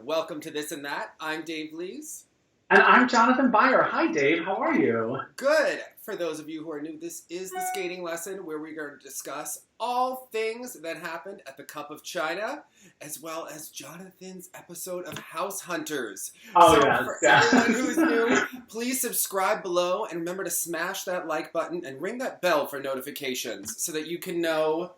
Welcome to This and That. I'm Dave Lees. And I'm Jonathan Byer. Hi, Dave. How are you? Good. For those of you who are new, this is the skating lesson where we're going to discuss all things that happened at the Cup of China, as well as Jonathan's episode of House Hunters. Oh, so yes. For everyone who's new, please subscribe below and remember to smash that like button and ring that bell for notifications so that you can know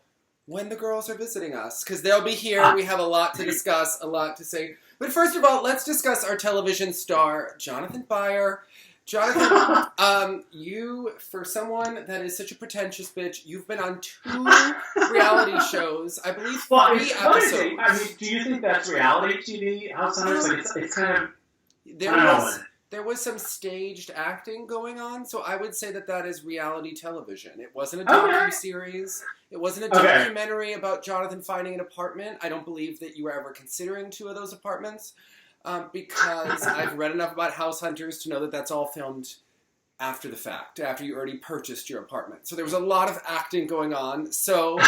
when the girls are visiting us, because they'll be here. We have a lot to discuss, a lot to say. But first of all, let's discuss our television star, Jonathan Byer. Jonathan, you, for someone that is such a pretentious bitch, you've been on 2 reality shows, I believe 3 episodes. I mean, do you think that's reality TV? House Hunters? Like, it's kind of... There was some staged acting going on, so I would say that is reality television. It wasn't a docu-series. It wasn't a documentary about Jonathan finding an apartment. I don't believe that you were ever considering 2 of those apartments, because I've read enough about House Hunters to know that that's all filmed after the fact, after you already purchased your apartment. So there was a lot of acting going on. So,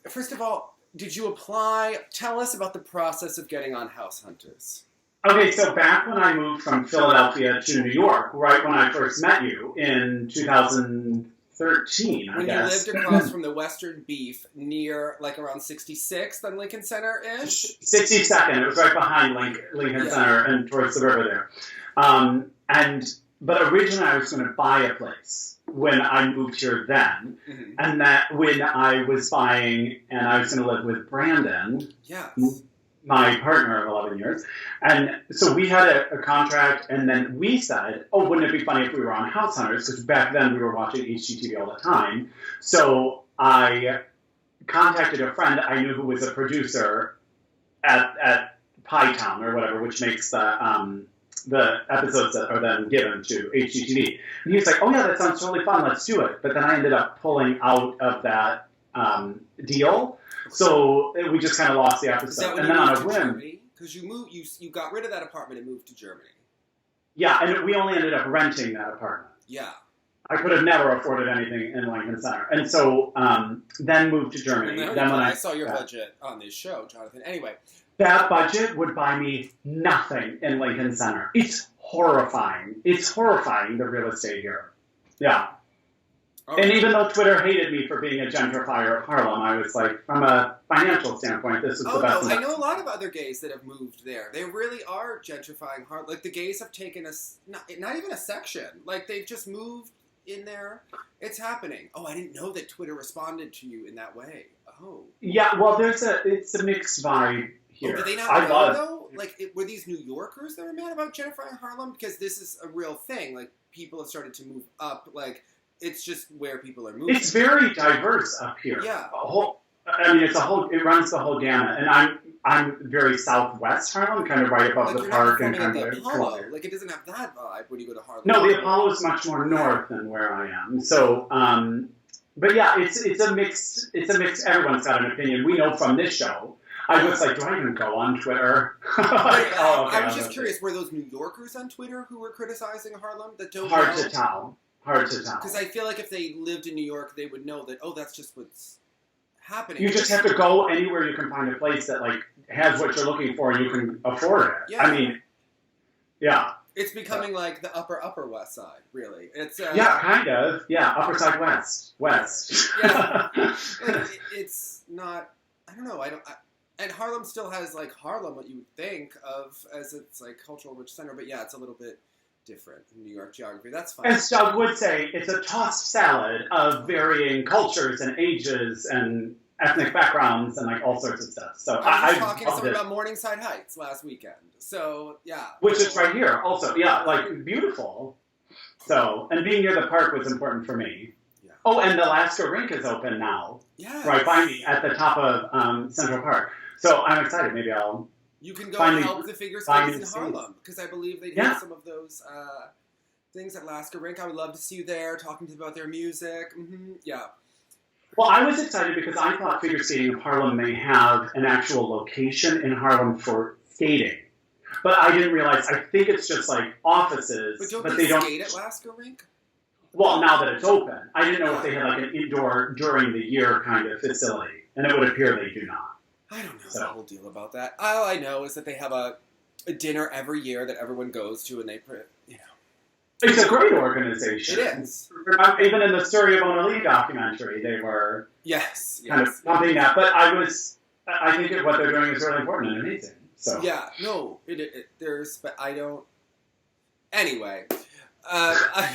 first of all, did you apply? Tell us about the process of getting on House Hunters. Okay, so back when I moved from Philadelphia to New York, right when I first met you in 2013, I guess. When you lived across from the Western Beef near, like, around 66th on Lincoln Center-ish? 62nd. It was right behind Lincoln Center and towards the river there. But originally I was going to buy a place when I moved here then. Mm-hmm. And that when I was buying, and I was going to live with Brandon. Yes. My partner of 11 years. And so we had a contract, and then we said, oh, wouldn't it be funny if we were on House Hunters? Because back then we were watching HGTV all the time. So I contacted a friend I knew who was a producer at Pie Town or whatever, which makes the episodes that are then given to HGTV. And he was like, oh yeah, that sounds totally fun, let's do it. But then I ended up pulling out of that deal. So we just kind of lost the episode. And then on a whim, because you got rid of that apartment and moved to Germany. Yeah, and we only ended up renting that apartment. Yeah. I could have never afforded anything in Lincoln Center. And so then moved to Germany. Then when I saw your budget on this show, Jonathan. Anyway. That budget would buy me nothing in Lincoln Center. It's horrifying. It's horrifying, the real estate here. Yeah. Okay. And even though Twitter hated me for being a gentrifier of Harlem, I was like, from a financial standpoint, this is the best. I know a lot of other gays that have moved there. They really are gentrifying Harlem. Like, the gays have taken not even a section. Like, they've just moved in there. It's happening. Oh, I didn't know that Twitter responded to you in that way. Oh. Yeah, well, it's a mixed vibe here. Oh, did they not know, though? Like, were these New Yorkers that were mad about gentrifying Harlem? Because this is a real thing. Like, people have started to move up, like... It's just where people are moving. It's very diverse up here. Yeah. It runs the whole gamut. And I'm very southwest Harlem, kind of right above the park and kind of Apollo. Like, it doesn't have that vibe when you go to Harlem. No, the Apollo is much more north than where I am. So, but yeah, it's a mixed. Everyone's got an opinion. We know from this show. I was like, do I even go on Twitter? I was just curious. Were those New Yorkers on Twitter who were criticizing Harlem that don't Hard to tell. Because I feel like if they lived in New York, they would know that, that's just what's happening. You just have to go anywhere you can find a place that, like, has what you're looking for and you can afford it. Yeah. I mean, yeah. It's becoming like the upper West Side, really. It's yeah, kind of. Yeah, upper side west. Yeah. It's not, I don't know, and Harlem still has, like, Harlem, what you would think of as its, like, cultural rich center, but yeah, it's a little bit different in New York geography. That's fine. As Doug would say, it's a tossed salad of varying cultures and ages and ethnic backgrounds and, like, all sorts of stuff. So I was talking to someone about Morningside Heights last weekend. So, yeah. Which is right here also. Yeah, like, beautiful. So, and being near the park was important for me. Yeah. Oh, and the Alaska Rink is open now. Yeah. Right by me at the top of Central Park. So I'm excited. Maybe I'll... You can go and help the figure skaters in Harlem, because I believe they have some of those things at Alaska Rink. I would love to see you there, talking to them about their music. Mm-hmm. Yeah. Well, I was excited because I thought figure skating in Harlem may have an actual location in Harlem for skating. But I didn't realize, I think it's just like offices. But they don't skate at Alaska Rink? Well, now that it's open. I didn't know if they had like an indoor during the year kind of facility. And it would appear they do not. I don't know the whole deal about that. All I know is that they have a dinner every year that everyone goes to, and they, It's a great organization. It is. Even in the Sui and Han documentary, they were kind of pumping that. But I think what they're doing is really important and amazing. So yeah, no, but I don't. Anyway, I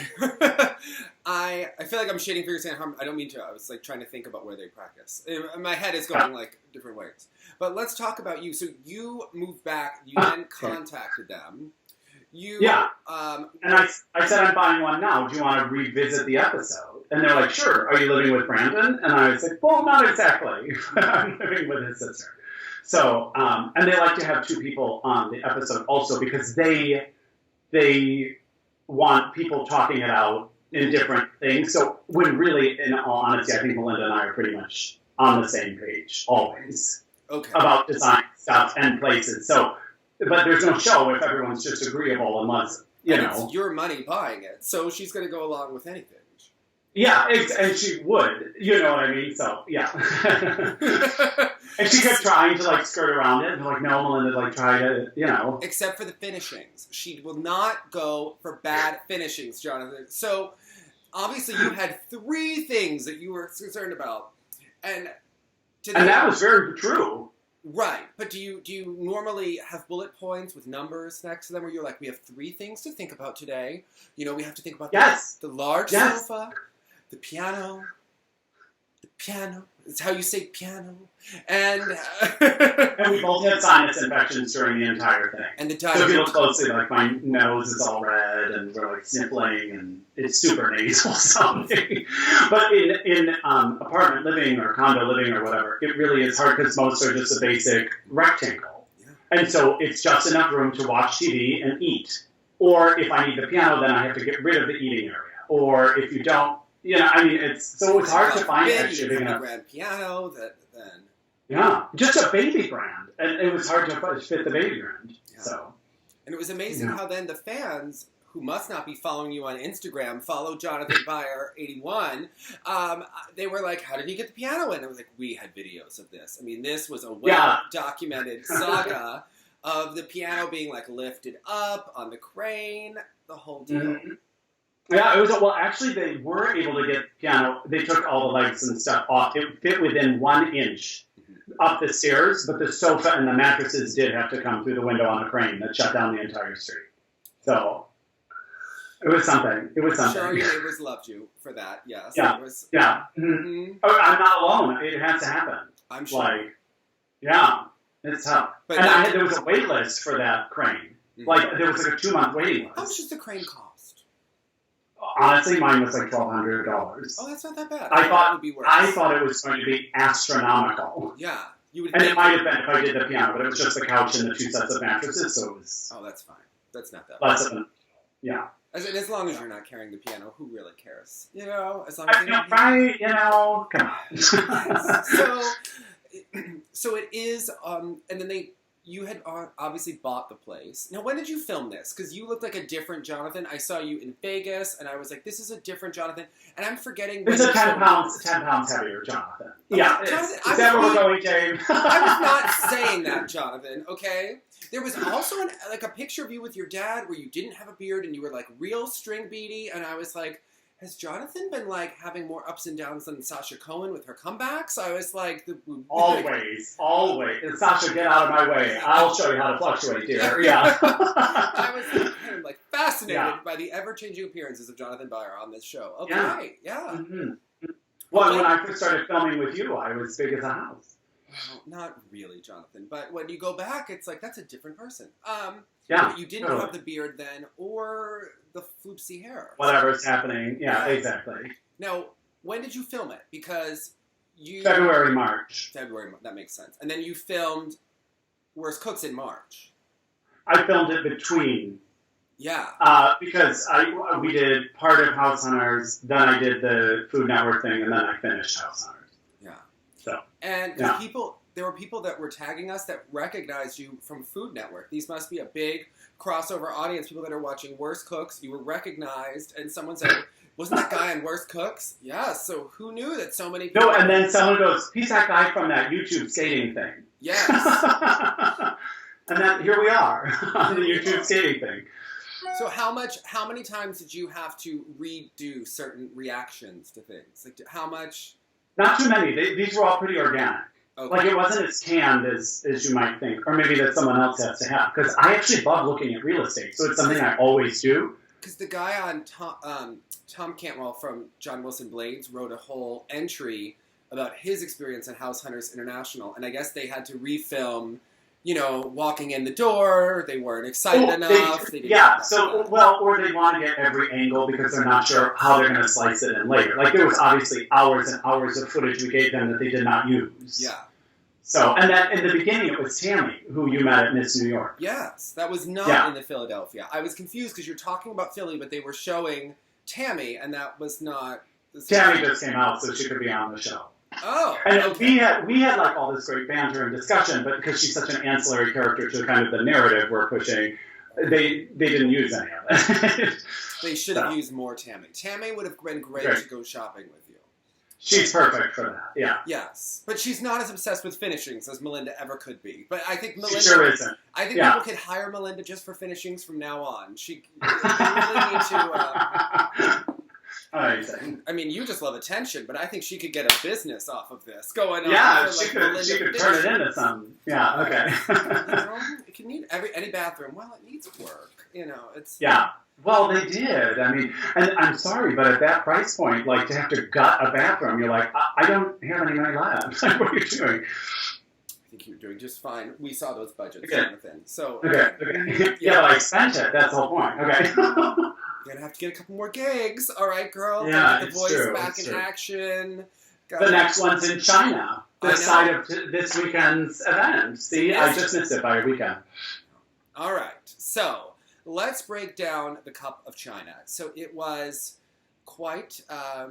feel like I'm shading figure skating. I don't mean to. I was like trying to think about where they practice. My head is going like different ways. But let's talk about you. So you moved back. You then contacted them. And I said, I'm buying one now. Do you want to revisit the episode? And they're like, sure. Are you living with Brandon? And I was like, well, not exactly. I'm living with his sister. So, and they like to have two people on the episode also because they want people talking it out in different things. So when really, in all honesty, I think Melinda and I are pretty much on the same page always about design stuff and places. So, but there's no show if everyone's just agreeable unless, it's your money buying it. So she's going to go along with anything. Yeah, and she would. You know what I mean? So, yeah. And she kept trying to, like, skirt around it. And, like, no, Melinda, like, try to, Except for the finishings. She will not go for bad finishings, Jonathan. So, obviously, you had 3 things that you were concerned about. And that was very true. Right. But do you normally have bullet points with numbers next to them where you're like, we have 3 things to think about today. We have to think about the large sofa, the piano. It's how you say piano. And we both had sinus infections during the entire thing. And the so if you look closely, like my nose is all red and we're like sniffling and it's super nasal sounding. But in apartment living or condo living or whatever, it really is hard because most are just a basic rectangle. Yeah. And so it's just enough room to watch TV and eat. Or if I need the piano, then I have to get rid of the eating area. Or if you don't, it's hard to find actually big enough. Grand piano that then. Yeah, just a baby grand, and it was hard to fit the baby grand. Yeah. So, and it was amazing how then the fans who must not be following you on Instagram follow Jonathan Byer 81. They were like, "How did he get the piano in?" And I was like, "We had videos of this. I mean, this was a well-documented saga of the piano being like lifted up on the crane, the whole deal." Mm-hmm. Yeah, it was actually they were able to get piano. They took all the legs and stuff off. It fit within 1 inch up the stairs, but the sofa and the mattresses did have to come through the window on a crane that shut down the entire street. So it was something. Sure, your neighbors loved you for that. Yes. Yeah. Mm-hmm. I'm not alone. It has to happen. I'm sure. It's tough. But there was a wait list for that crane. Mm-hmm. Like there was like a 2-month waiting list. How much does the crane cost? Honestly, mine was like $1,200. Oh, that's not that bad. I thought it would be worse. I thought it was going to be astronomical. Yeah, you would. And it might have been if I did the piano, but it was just the couch and the 2 sets of mattresses, so it was. Oh, that's fine. That's not that bad. As long as you're not carrying the piano, who really cares? As long as come on. So it is. And then you had obviously bought the place. Now, when did you film this? Because you looked like a different Jonathan. I saw you in Vegas, and I was like, this is a different Jonathan. And I'm forgetting... It's a 10 pounds heavier Jonathan. Yeah, Jonathan, is that where we're going, James? I was not saying that, Jonathan, okay? There was also a picture of you with your dad where you didn't have a beard, and you were, like, real string beady, and I was like... Has Jonathan been, like, having more ups and downs than Sasha Cohen with her comebacks? I was like... Always. And Sasha, get out of my way. I'll show you how to fluctuate, dear. Yeah. I was kind of, fascinated by the ever-changing appearances of Jonathan Byer on this show. Okay, yeah. Mm-hmm. Well, when I first started filming with you, I was big as a house. Well, not really, Jonathan. But when you go back, it's like, that's a different person. You didn't have the beard then, or the floopsy hair. Whatever's happening. Yeah, exactly. Now, when did you film it? Because you... February, March. That makes sense. And then you filmed Worst Cooks in March. I filmed it between. Yeah. Because we did part of House Hunters, then I did the Food Network thing, and then I finished House Hunters. Yeah. So. And there were people that were tagging us that recognized you from Food Network. These must be a big crossover audience, people that are watching Worst Cooks. You were recognized, and someone said, wasn't that guy in Worst Cooks? Yeah, so who knew that so many people... No, and then someone goes, he's that guy from that YouTube skating thing. Yes. And then here we are on the YouTube skating thing. So how many times did you have to redo certain reactions to things? Like how much? Not too many. These were all pretty organic. Okay. Like it wasn't as canned as you might think, or maybe that someone else has to have. Because I actually love looking at real estate, so it's something I always do. Because the guy on Tom Cantwell from John Wilson Blades wrote a whole entry about his experience at House Hunters International, and I guess they had to refilm, walking in the door. They weren't excited enough. They didn't or they want to get every angle because they're not sure how they're going to slice it in later. Like there was obviously hours and hours of footage we gave them that they did not use. Yeah. So, and that in the beginning it was Tammy, who you met at Miss New York. Yes, that was not in the Philadelphia. I was confused because you're talking about Philly, but they were showing Tammy, and that was not. Tammy just came out, so she could be on the show. Oh, and okay. we had like all this great banter and discussion, but because she's such an ancillary character to kind of the narrative we're pushing, they didn't use any of it. They should have used more Tammy. Tammy would have been great to go shopping with you. She's perfect for that, yeah. Yes, but she's not as obsessed with finishings as Melinda ever could be. But I think Melinda... She sure isn't. I think people could hire Melinda just for finishings from now on. She really need to... I mean, you just love attention, but I think she could get a business off of this going on. Yeah, she could turn it into something. Yeah, okay. It can need any bathroom. Well, it needs work. It's... Yeah. Well, they did. I mean, and I'm sorry, but at that price point, like to have to gut a bathroom, you're like, I don't have any money left. What are you doing? I think you're doing just fine. We saw those budgets, okay. Jonathan. So okay. Yeah, but I spent it. That's the whole point. Okay. You're gonna have to get a couple more gigs. All right, girl. Yeah, get the voice back in action. The next one's in China. This side of this weekend's event. See, I just missed it by a weekend. All right, so. Let's break down the Cup of China. So it was quite, a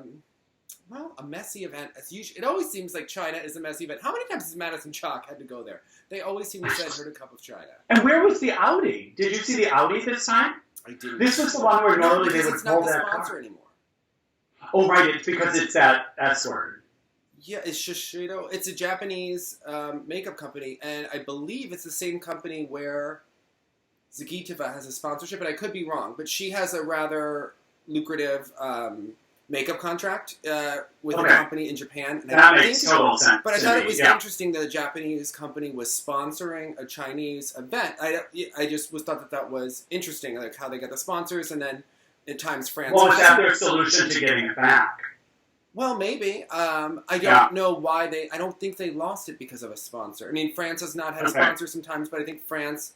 messy event. It always seems like China is a messy event. How many times has Madison Chock had to go there? They always seem to send her to Cup of China. And where was the Audi? Did you see the Audi this time? I didn't. This was the one where normally they would pull that car. It's not the sponsor anymore. Oh, right. It's because it's that S word. Yeah, it's Shiseido. It's a Japanese makeup company, and I believe it's the same company where... Zagitova has a sponsorship, and I could be wrong, but she has a rather lucrative makeup contract with a company in Japan. And that makes total sense. But I thought it was interesting that a Japanese company was sponsoring a Chinese event. I just thought that was interesting, like how they get the sponsors, and then at times France. Well, is that their solution to getting it back? Well, maybe. I don't know why I don't think they lost it because of a sponsor. I mean, France has not had a sponsor sometimes, but I think France...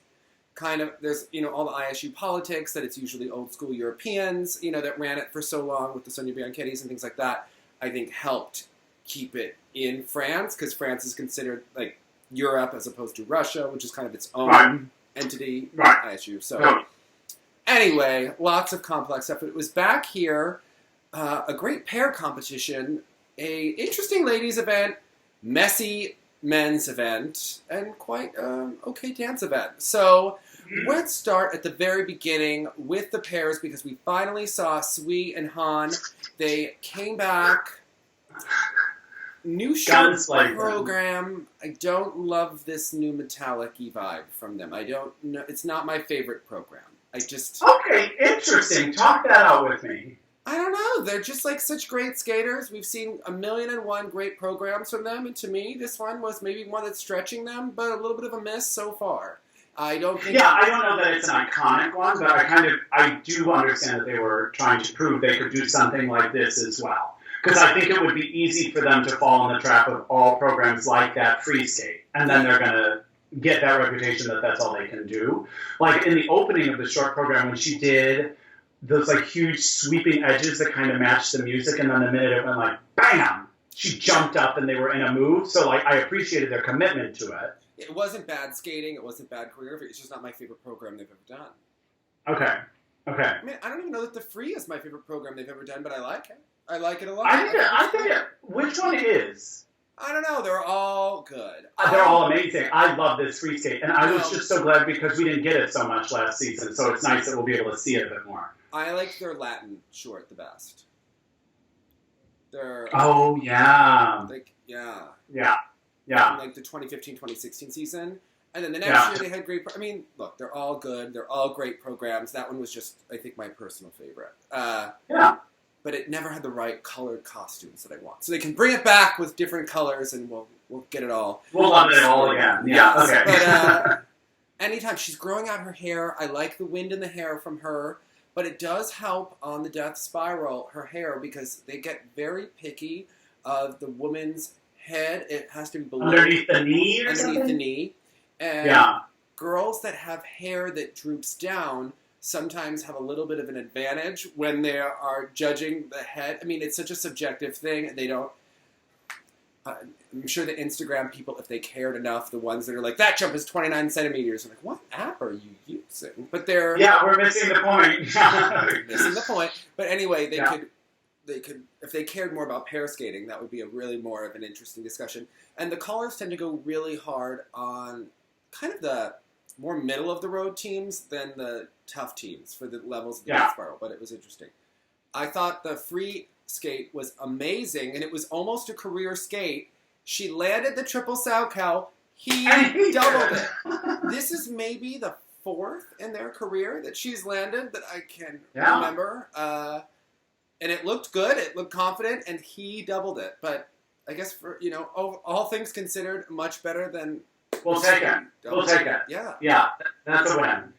kind of, there's, all the ISU politics, that it's usually old school Europeans, that ran it for so long with the Sonia Bianchettis and things like that, I think helped keep it in France, because France is considered, like, Europe as opposed to Russia, which is kind of its own entity, ISU. So, anyway, lots of complex stuff. It was back here, a great pair competition, a interesting ladies event, messy men's event, and quite okay dance event. So let's start at the very beginning with the pairs, because we finally saw Sui and Han. They came back. New show program. I don't love this new metallic-y vibe from them. I don't know. It's not my favorite program. Okay, interesting. Talk that out with me. I don't know. They're just like such great skaters. We've seen 1,000,001 great programs from them, and to me, this one was maybe one that's stretching them, but a little bit of a miss so far. I don't think. Yeah, I don't know that it's an iconic one, but I do understand that they were trying to prove they could do something like this as well. Because I think it would be easy for them to fall in the trap of all programs like that free skate, and then they're going to get that reputation that that's all they can do. Like in the opening of the short program, when she did those like huge sweeping edges that kind of matched the music, and then the minute it went like bam, she jumped up and they were in a move. So like I appreciated their commitment to it. It wasn't bad skating. It wasn't bad choreography. It's just not my favorite program they've ever done. Okay. I mean, I don't even know that the Free is my favorite program they've ever done, but I like it. I like it a lot. I think it. Which one is? I don't know. They're all good. They're all amazing. I love this free skate, and I was just so glad because we didn't get it so much last season. So it's nice that we'll be able to see it a bit more. I like their Latin short the best. Oh yeah. Yeah. from like the 2015-2016 season. And then the next year they had great... I mean, look, they're all good. They're all great programs. That one was just, I think, my personal favorite. But it never had the right colored costumes that I want. So they can bring it back with different colors, and we'll get it all. We'll love it all again. Yeah, okay. But anytime she's growing out her hair, I like the wind in the hair from her. But it does help on the death spiral, her hair, because they get very picky of the woman's head. It has to be below... Underneath the knee or something? Underneath the knee. And girls that have hair that droops down sometimes have a little bit of an advantage when they are judging the head. I mean, it's such a subjective thing. They don't... I'm sure the Instagram people, if they cared enough, the ones that are like, that jump is 29 centimeters. I'm like, what app are you using? But they're... Yeah, we're missing the point. Missing the point. But anyway, they could, if they cared more about pair skating, that would be a really more of an interesting discussion. And the callers tend to go really hard on kind of the more middle of the road teams than the tough teams for the levels of the death spiral. But it was interesting. I thought the free skate was amazing, and it was almost a career skate. She landed the triple Salchow. He doubled it. This is maybe the fourth in their career that she's landed that I can remember. And it looked good. It looked confident, and he doubled it. But I guess for, all things considered, much better than... We'll take it. We'll take it. Yeah, that's a win.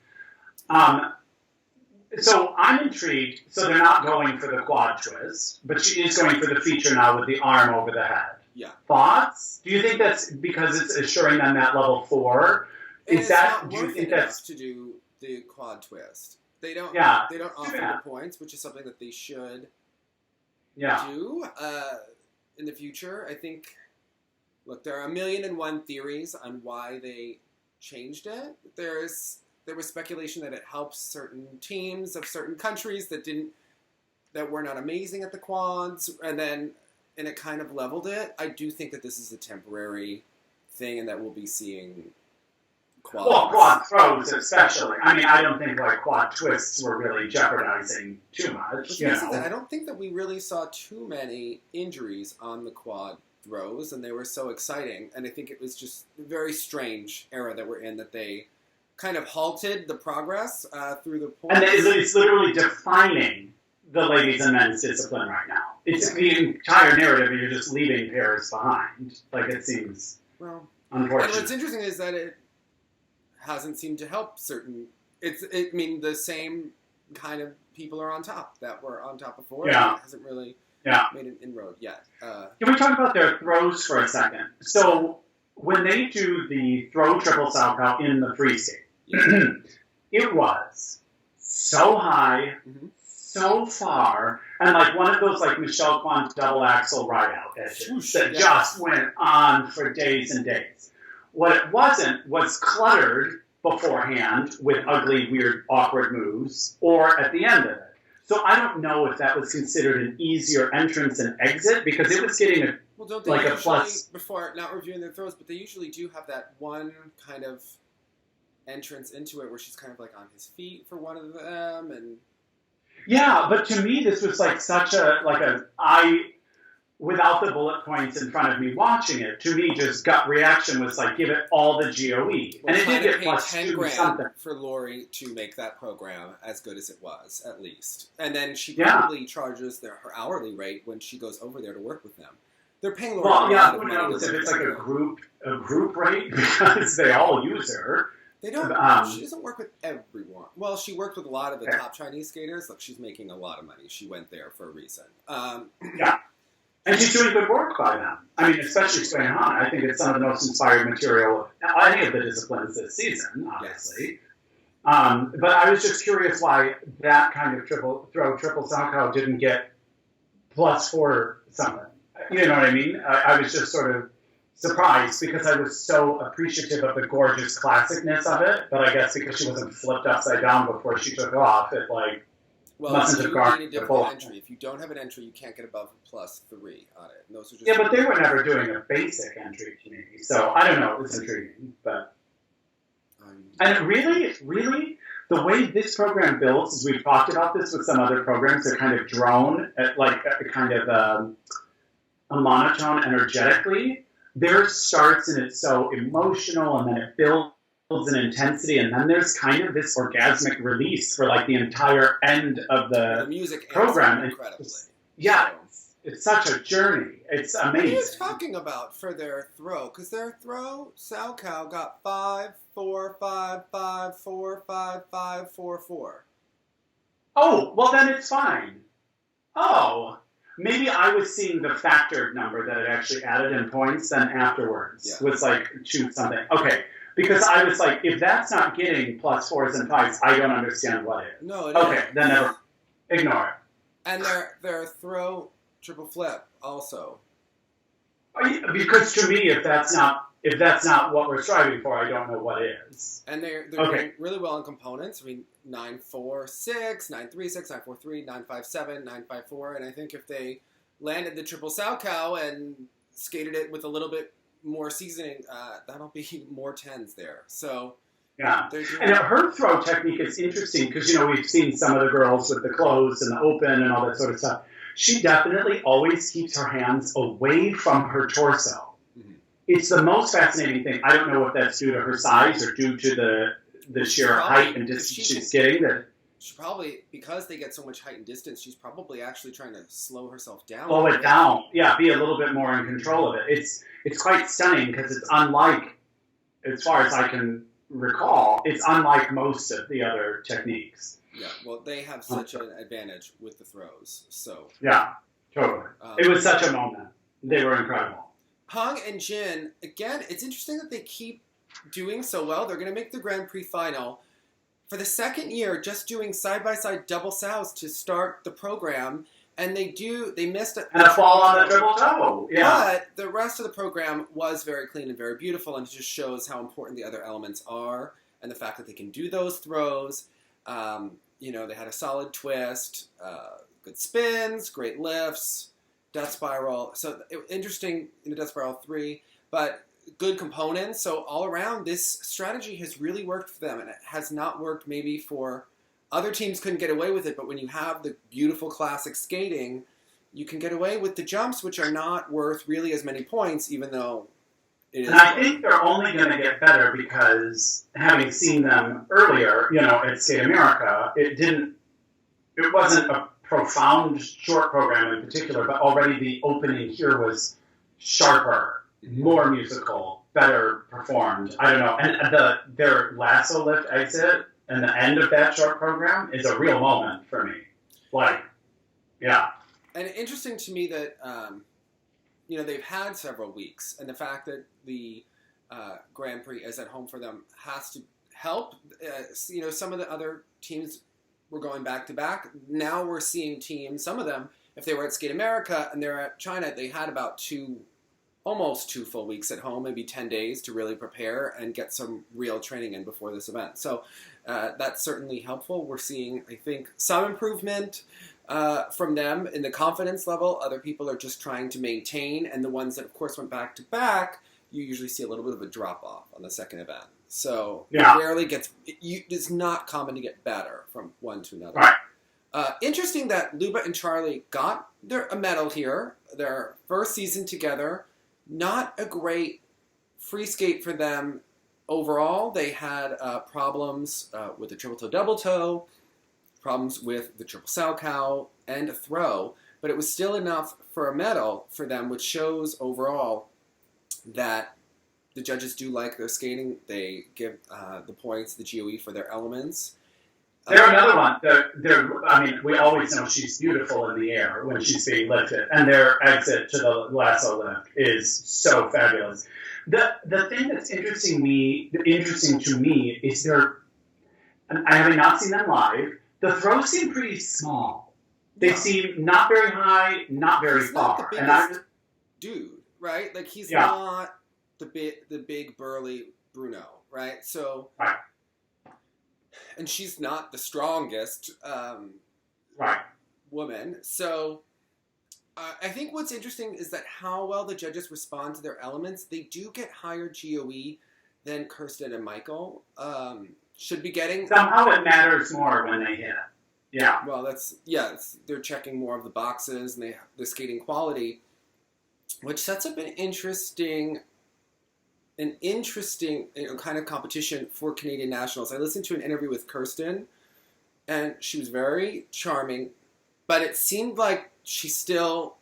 So I'm intrigued. So they're not going for the quad twist, but she is going for the feature now with the arm over the head. Yeah. Thoughts? Do you think that's because it's assuring them that level 4? Do you think that's to do the quad twist? They don't. Yeah. They don't offer the points, which is something that they should. Do in the future. I think. Look, there are 1,000,001 theories on why they changed it. There was speculation that it helps certain teams of certain countries that were not amazing at the quads, and it kind of leveled it. I do think that this is a temporary thing, and that we'll be seeing quads. Well, quad throws especially. I mean, I don't think quad twists were really jeopardizing too much. I don't think that we really saw too many injuries on the quad throws, and they were so exciting. And I think it was just a very strange era that we're in, that they kind of halted the progress through the points. And it's literally defining the ladies and men's discipline right now. It's the entire narrative, and you're just leaving pairs behind. Like, it seems unfortunate. And what's interesting is that it hasn't seemed to help certain... the same kind of people are on top that were on top before. Yeah. It hasn't really... made an inroad yet. Can we talk about their throws for a second? So when they do the throw triple Salchow in the free skate, it was so high, so far, and like one of those like Michelle Kwan double axel ride out edges that just went on for days and days. What it wasn't was cluttered beforehand with ugly, weird, awkward moves, or at the end of it. So I don't know if that was considered an easier entrance and exit, because it was getting a plus. Before, not reviewing their throws, but they usually do have that one kind of entrance into it where she's kind of like on his feet for one of them, and but to me this was like such without the bullet points in front of me watching it, to me just gut reaction was like, give it all the GOE. And it did get plus 10 grand for Lori to make that program as good as it was, at least. And then she probably charges her hourly rate when she goes over there to work with them. They're paying Lori a lot of money. Who knows if it's like a group rate, because they all use her. They don't. She doesn't work with everyone. Well, she worked with a lot of the top Chinese skaters. Look, she's making a lot of money. She went there for a reason. And she's doing good work by them. I mean, especially Sui and Han. I think it's some of the most inspired material of any of the disciplines this season, obviously. Yes. But I was just curious why that kind of triple Salchow didn't get +4 something. You know what I mean? I was just sort of surprised, because I was so appreciative of the gorgeous classicness of it. But I guess because she wasn't flipped upside down before she took off, it mustn't have gone need a different entry. If you don't have an entry, you can't get above +3 on it. And those are just but they were never doing a basic entry to me. So I don't know. It was intriguing. But and really, the way this program builds, is we've talked about this with some other programs, they're kind of drone, at a kind of a monotone energetically. theirs starts and it's so emotional, and then it builds an intensity, and then there's kind of this orgasmic release for like the entire end of the music program. Incredibly. Yeah, it's such a journey. It's amazing. What are you talking about for their throw? Because their throw, Salchow got 5, 4, 5, 5, 4, 5, 5, 4, 4. Oh, well then it's fine. Oh, maybe I was seeing the factored number that it actually added in points, then afterwards was like, choose something. Okay, because I was like, if that's not getting plus 4s and 5s, I don't understand what it is. No, it okay, is. Then never, ignore it. And their throw triple flip also. Because to me, if that's not what we're striving for, I don't know what is. And they're doing really well in components. I mean, 9-4-6, 9-3-6, 9-4-3, 9-5-7, 9-5-4, and I think if they landed the triple Salchow and skated it with a little bit more seasoning, that'll be more 10s there. So yeah, and her throw technique is interesting because we've seen some of the girls with the closed and the open and all that sort of stuff. She definitely always keeps her hands away from her torso. Mm-hmm. It's the most fascinating thing. I don't know if that's due to her size or due to the sheer height and distance she's getting. She probably, because they get so much height and distance, she's probably actually trying to slow herself down. Slow it down. Yeah, be a little bit more in control of it. It's quite stunning because it's unlike, as far as I can recall, it's unlike most of the other techniques. Yeah, well, they have such an advantage with the throws, so... Yeah, totally. It was such a moment. They were incredible. Hong and Jin, again, it's interesting that they keep doing so well. They're going to make the Grand Prix final. For the second year, just doing side-by-side double sows to start the program, and they missed it. And a fall on the triple toe, yeah. But the rest of the program was very clean and very beautiful, and it just shows how important the other elements are, and the fact that they can do those throws. They had a solid twist, good spins, great lifts, death spiral. So interesting in the death spiral 3, but good components. So all around, this strategy has really worked for them, and it has not worked maybe for other teams. Couldn't get away with it, but when you have the beautiful classic skating, you can get away with the jumps, which are not worth really as many points, even though it is. And I think they're only going to get better because having seen them earlier, at Skate America, it wasn't a profound short program in particular, but already the opening here was sharper, more musical, better performed. I don't know. And their lasso lift exit and the end of that short program is a real moment for me. Yeah. And interesting to me that, they've had several weeks, and the fact that the Grand Prix is at home for them has to help. Some of the other teams were going back-to-back. Now we're seeing teams, some of them, if they were at Skate America and they're at China, they had about almost 2 full weeks at home, maybe 10 days to really prepare and get some real training in before this event. So that's certainly helpful. We're seeing, I think, some improvement from them in the confidence level. Other people are just trying to maintain, and the ones that, of course, went back-to-back, you usually see a little bit of a drop-off on the second event. So it rarely gets... It's not common to get better from one to another. Right. Interesting that Luba and Charlie got a medal here, their first season together. Not a great free skate for them overall. They had problems with the triple toe, double toe, problems with the triple Salchow, and a throw, but it was still enough for a medal for them, which shows overall that the judges do like their skating. They give the points, the GOE, for their elements. They're another one. We always know she's beautiful in the air when she's being lifted, and their exit to the lasso lift is so fabulous. The thing that's interesting to me is I have not seen them live. The throws seem pretty small. They seem not very high, not very far. Dude, right? Like he's not the big burly Bruno, right? So. Right. And she's not the strongest woman. So I think what's interesting is that how well the judges respond to their elements. They do get higher GOE than Kirsten and Michael should be getting. Somehow it matters more when they hit. Yeah. Well, they're checking more of the boxes and the skating quality. which sets up an interesting kind of competition for Canadian nationals. I listened to an interview with Kirsten, and she was very charming, but it seemed like she didn't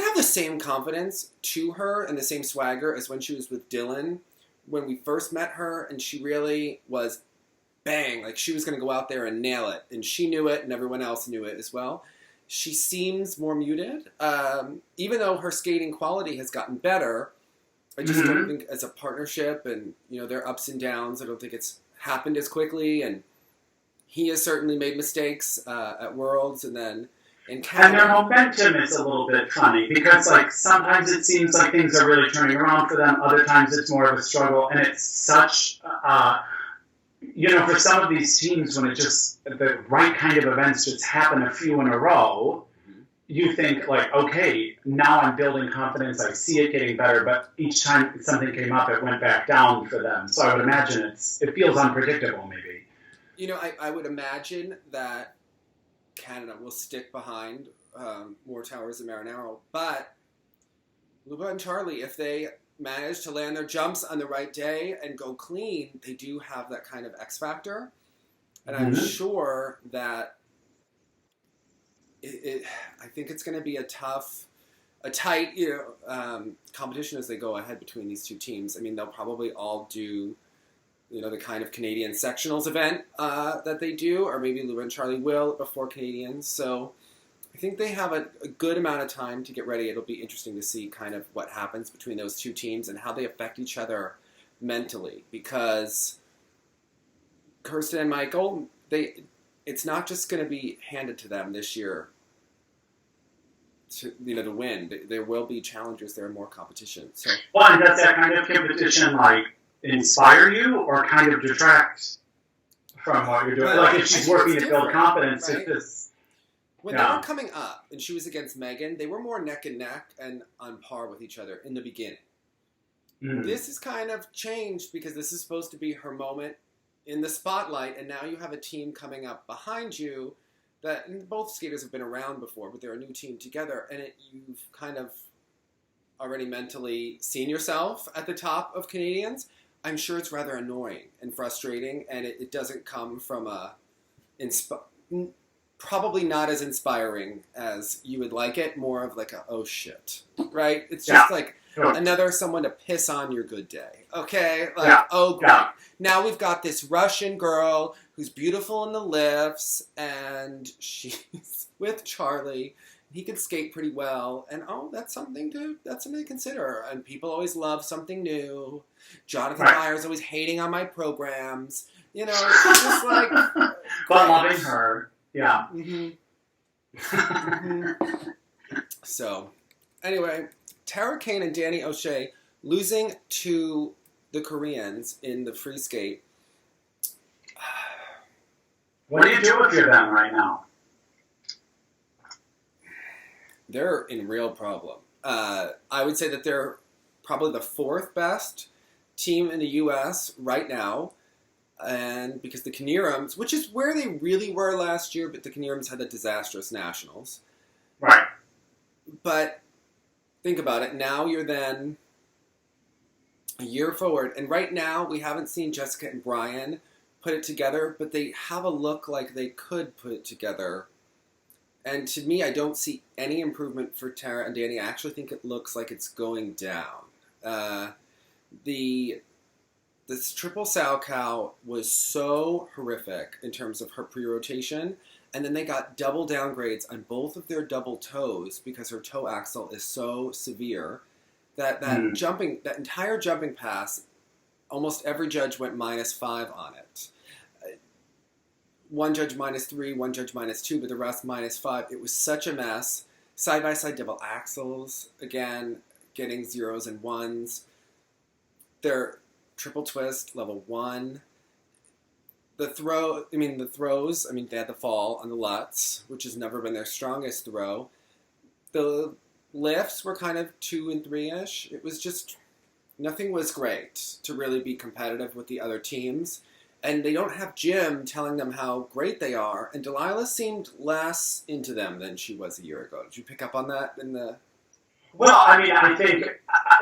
have the same confidence to her and the same swagger as when she was with Dylan when we first met her, and she really was bang, like she was going to go out there and nail it, and she knew it and everyone else knew it as well. She seems more muted, even though her skating quality has gotten better. I just don't think as a partnership and, their ups and downs, I don't think it's happened as quickly. And he has certainly made mistakes at Worlds and then in Canada. And their momentum is a little bit funny because, sometimes it seems like things are really turning around for them. Other times it's more of a struggle. And it's such, for some of these teams, when the right kind of events just happen a few in a row, you think, okay, now I'm building confidence, I see it getting better, but each time something came up, it went back down for them. So I would imagine it feels unpredictable, maybe. I would imagine that Canada will stick behind More Towers and Marinaro, but Luba and Charlie, if they manage to land their jumps on the right day and go clean, they do have that kind of X factor. And I'm sure that I think it's going to be a tight, competition as they go ahead between these two teams. I mean, they'll probably all do, the kind of Canadian sectionals event that they do, or maybe Luba and Charlie will before Canadians. So I think they have a good amount of time to get ready. It'll be interesting to see kind of what happens between those two teams and how they affect each other mentally, because Kirsten and Michael, it's not just going to be handed to them this year to win. There will be challenges. There are more competition. So, and does that kind of competition inspire you or kind of detract from what you're doing? If she's working to build confidence, right? When they were coming up and she was against Megan, they were more neck and neck and on par with each other in the beginning. This has kind of changed because this is supposed to be her moment in the spotlight, and now you have a team coming up behind you that both skaters have been around before, but they're a new team together, and you've kind of already mentally seen yourself at the top of Canadians. I'm sure it's rather annoying and frustrating, and it doesn't come from probably not as inspiring as you would like it, more of a, oh shit, right? It's just another someone to piss on your good day. Okay? Oh, great. Yeah. Now we've got this Russian girl who's beautiful in the lifts, and she's with Charlie. He can skate pretty well, and that's something to consider. And people always love something new. Jonathan Meyer's always hating on my programs. It's just but loving her. Yeah. So, anyway, Tara Kane and Danny O'Shea losing to the Koreans in the free skate. What do you do with them right now? They're in real problem. I would say that they're probably the fourth best team in the U.S. right now. And because the Kinnearums, which is where they really were last year, but the Kinnearums had the disastrous nationals. Right. But think about it. Now you're then a year forward. And right now we haven't seen Jessica and Brian put it together, but they have a look like they could put it together. And to me, I don't see any improvement for Tara and Danny. I actually think it looks like it's going down. This triple Salchow was so horrific in terms of her pre-rotation, and then they got double downgrades on both of their double toes because her toe axle is so severe that that entire jumping pass, almost every judge went -5 on it. One judge -3, one judge -2, but the rest -5. It was such a mess. Side-by-side double axles, again, getting 0s and 1s. Their triple twist, level 1. The throws, they had the fall on the Lutz, which has never been their strongest throw. The lifts were kind of 2 and 3-ish. It was just, nothing was great to really be competitive with the other teams. And they don't have Jim telling them how great they are. And Delilah seemed less into them than she was a year ago. Did you pick up on that in the... Well, I mean, I think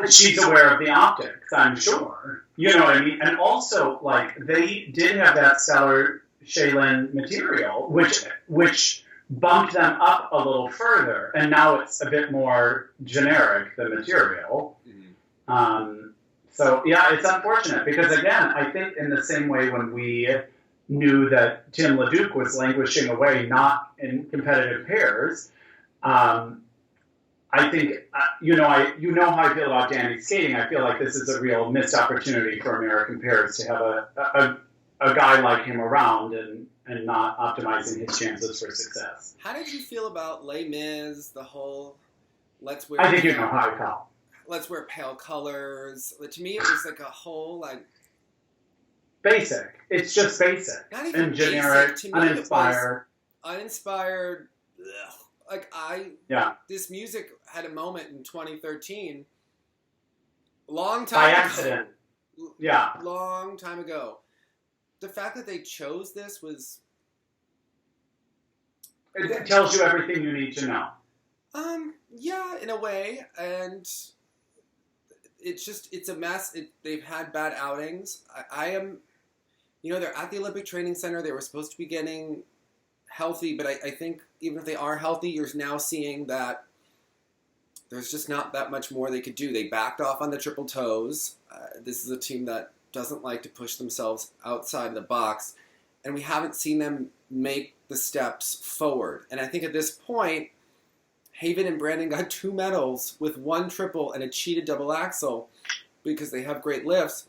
she's aware of the optics, I'm sure. You know what I mean? And also, like, they did have that stellar Shaylin material, which bumped them up a little further, and now it's a bit more generic, the material. So, yeah, it's unfortunate, because, again, I think in the same way when we knew that Tim LeDuc was languishing away, not in competitive pairs, I think, how I feel about Danny skating. I feel like this is a real missed opportunity for American pairs to have a guy like him around and not optimizing his chances for success. How did you feel about Les Mis, the whole let's wear... I think you know how I felt. Let's wear pale colors. To me, it was like a whole, like... Basic. It's just basic. Not even and generic, to me, uninspired. Uninspired. Ugh. This music had a moment in 2013. Long time By ago. accident. Yeah. Long time ago. The fact that they chose this was... It tells you everything you need to know. Yeah, in a way. And it's a mess. They've had bad outings. I am... they're at the Olympic Training Center. They were supposed to be getting healthy, but I think even if they are healthy, you're now seeing that there's just not that much more they could do. They backed off on the triple toes. This is a team that doesn't like to push themselves outside the box, and we haven't seen them make the steps forward. And I think at this point, Haven and Brandon got 2 medals with 1 triple and a cheated double axel because they have great lifts.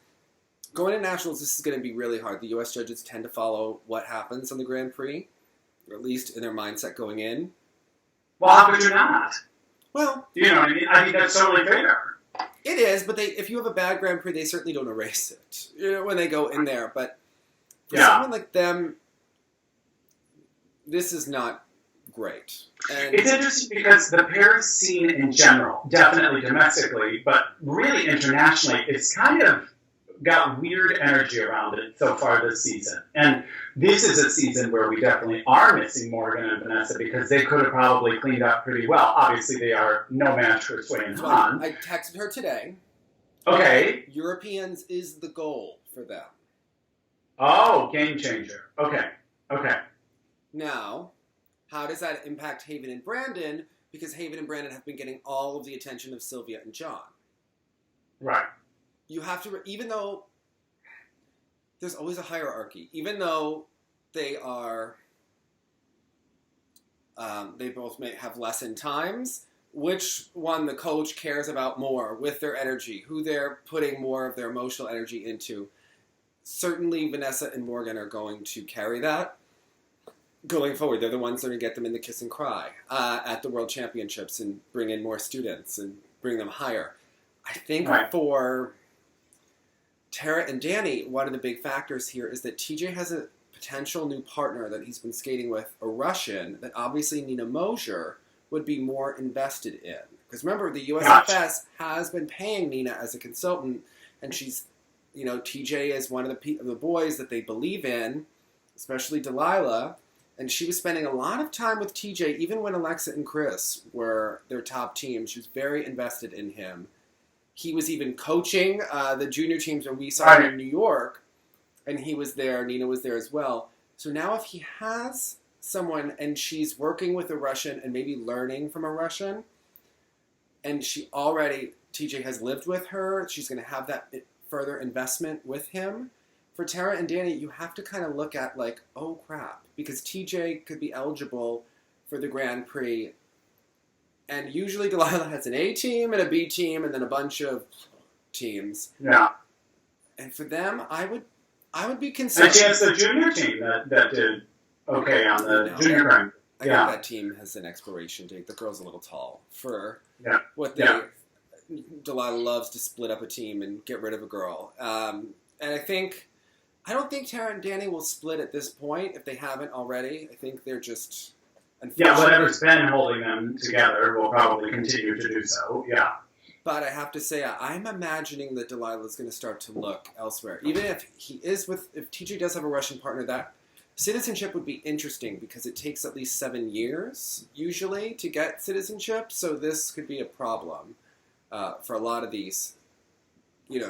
Going to nationals, this is going to be really hard. The U.S. judges tend to follow what happens on the Grand Prix, or at least in their mindset going in. Well, how could you not? Well, you know what I mean? I think that's totally fair. It is, but if you have a bad Grand Prix, they certainly don't erase it when they go in there. But for someone like them, this is not great. And it's interesting because the pairs scene in general, definitely domestically, but really internationally, it's kind of got weird energy around it so far this season. And this is a season where we definitely are missing Morgan and Vanessa because they could have probably cleaned up pretty well. Obviously, they are no match for Sui and Han. I texted her today. Okay. Europeans is the goal for them. Oh, game changer. Okay. Now, how does that impact Haven and Brandon? Because Haven and Brandon have been getting all of the attention of Sylvia and John. Right. You have to, even though there's always a hierarchy, even though they are, they both may have lessened times, which one the coach cares about more with their energy, who they're putting more of their emotional energy into. Certainly Vanessa and Morgan are going to carry that going forward. They're the ones that are going to get them in the kiss and cry at the World Championships and bring in more students and bring them higher. I think for Tara and Danny, one of the big factors here is that TJ has a potential new partner that he's been skating with, a Russian, that obviously Nina Mosier would be more invested in. Because remember, the USFS has been paying Nina as a consultant, and she's, TJ is one of the boys that they believe in, especially Delilah, and she was spending a lot of time with TJ, even when Alexa and Chris were their top team. She was very invested in him. He was even coaching the junior teams when we saw him in New York, and he was there. Nina was there as well. So now if he has someone and she's working with a Russian and maybe learning from a Russian, and TJ has lived with her, she's going to have that further investment with him. For Tara and Danny, you have to kind of look at like, oh crap, because TJ could be eligible for the Grand Prix. And usually Delilah has an A team and a B team and then a bunch of teams. Yeah. And for them, I would be concerned. And she has the junior team that did okay on the junior Grand Prix. I think that team has an expiration date. The girl's a little tall for what they... Yeah. Delilah loves to split up a team and get rid of a girl. And I don't think Tara and Danny will split at this point if they haven't already. I think they're just... Yeah, whatever's been holding them together will probably continue to do so, yeah. But I have to say, I'm imagining that Delilah is going to start to look elsewhere. Even if TJ does have a Russian partner, that Citizenship would be interesting because it takes at least 7 years, usually, to get citizenship. So this could be a problem for a lot of these,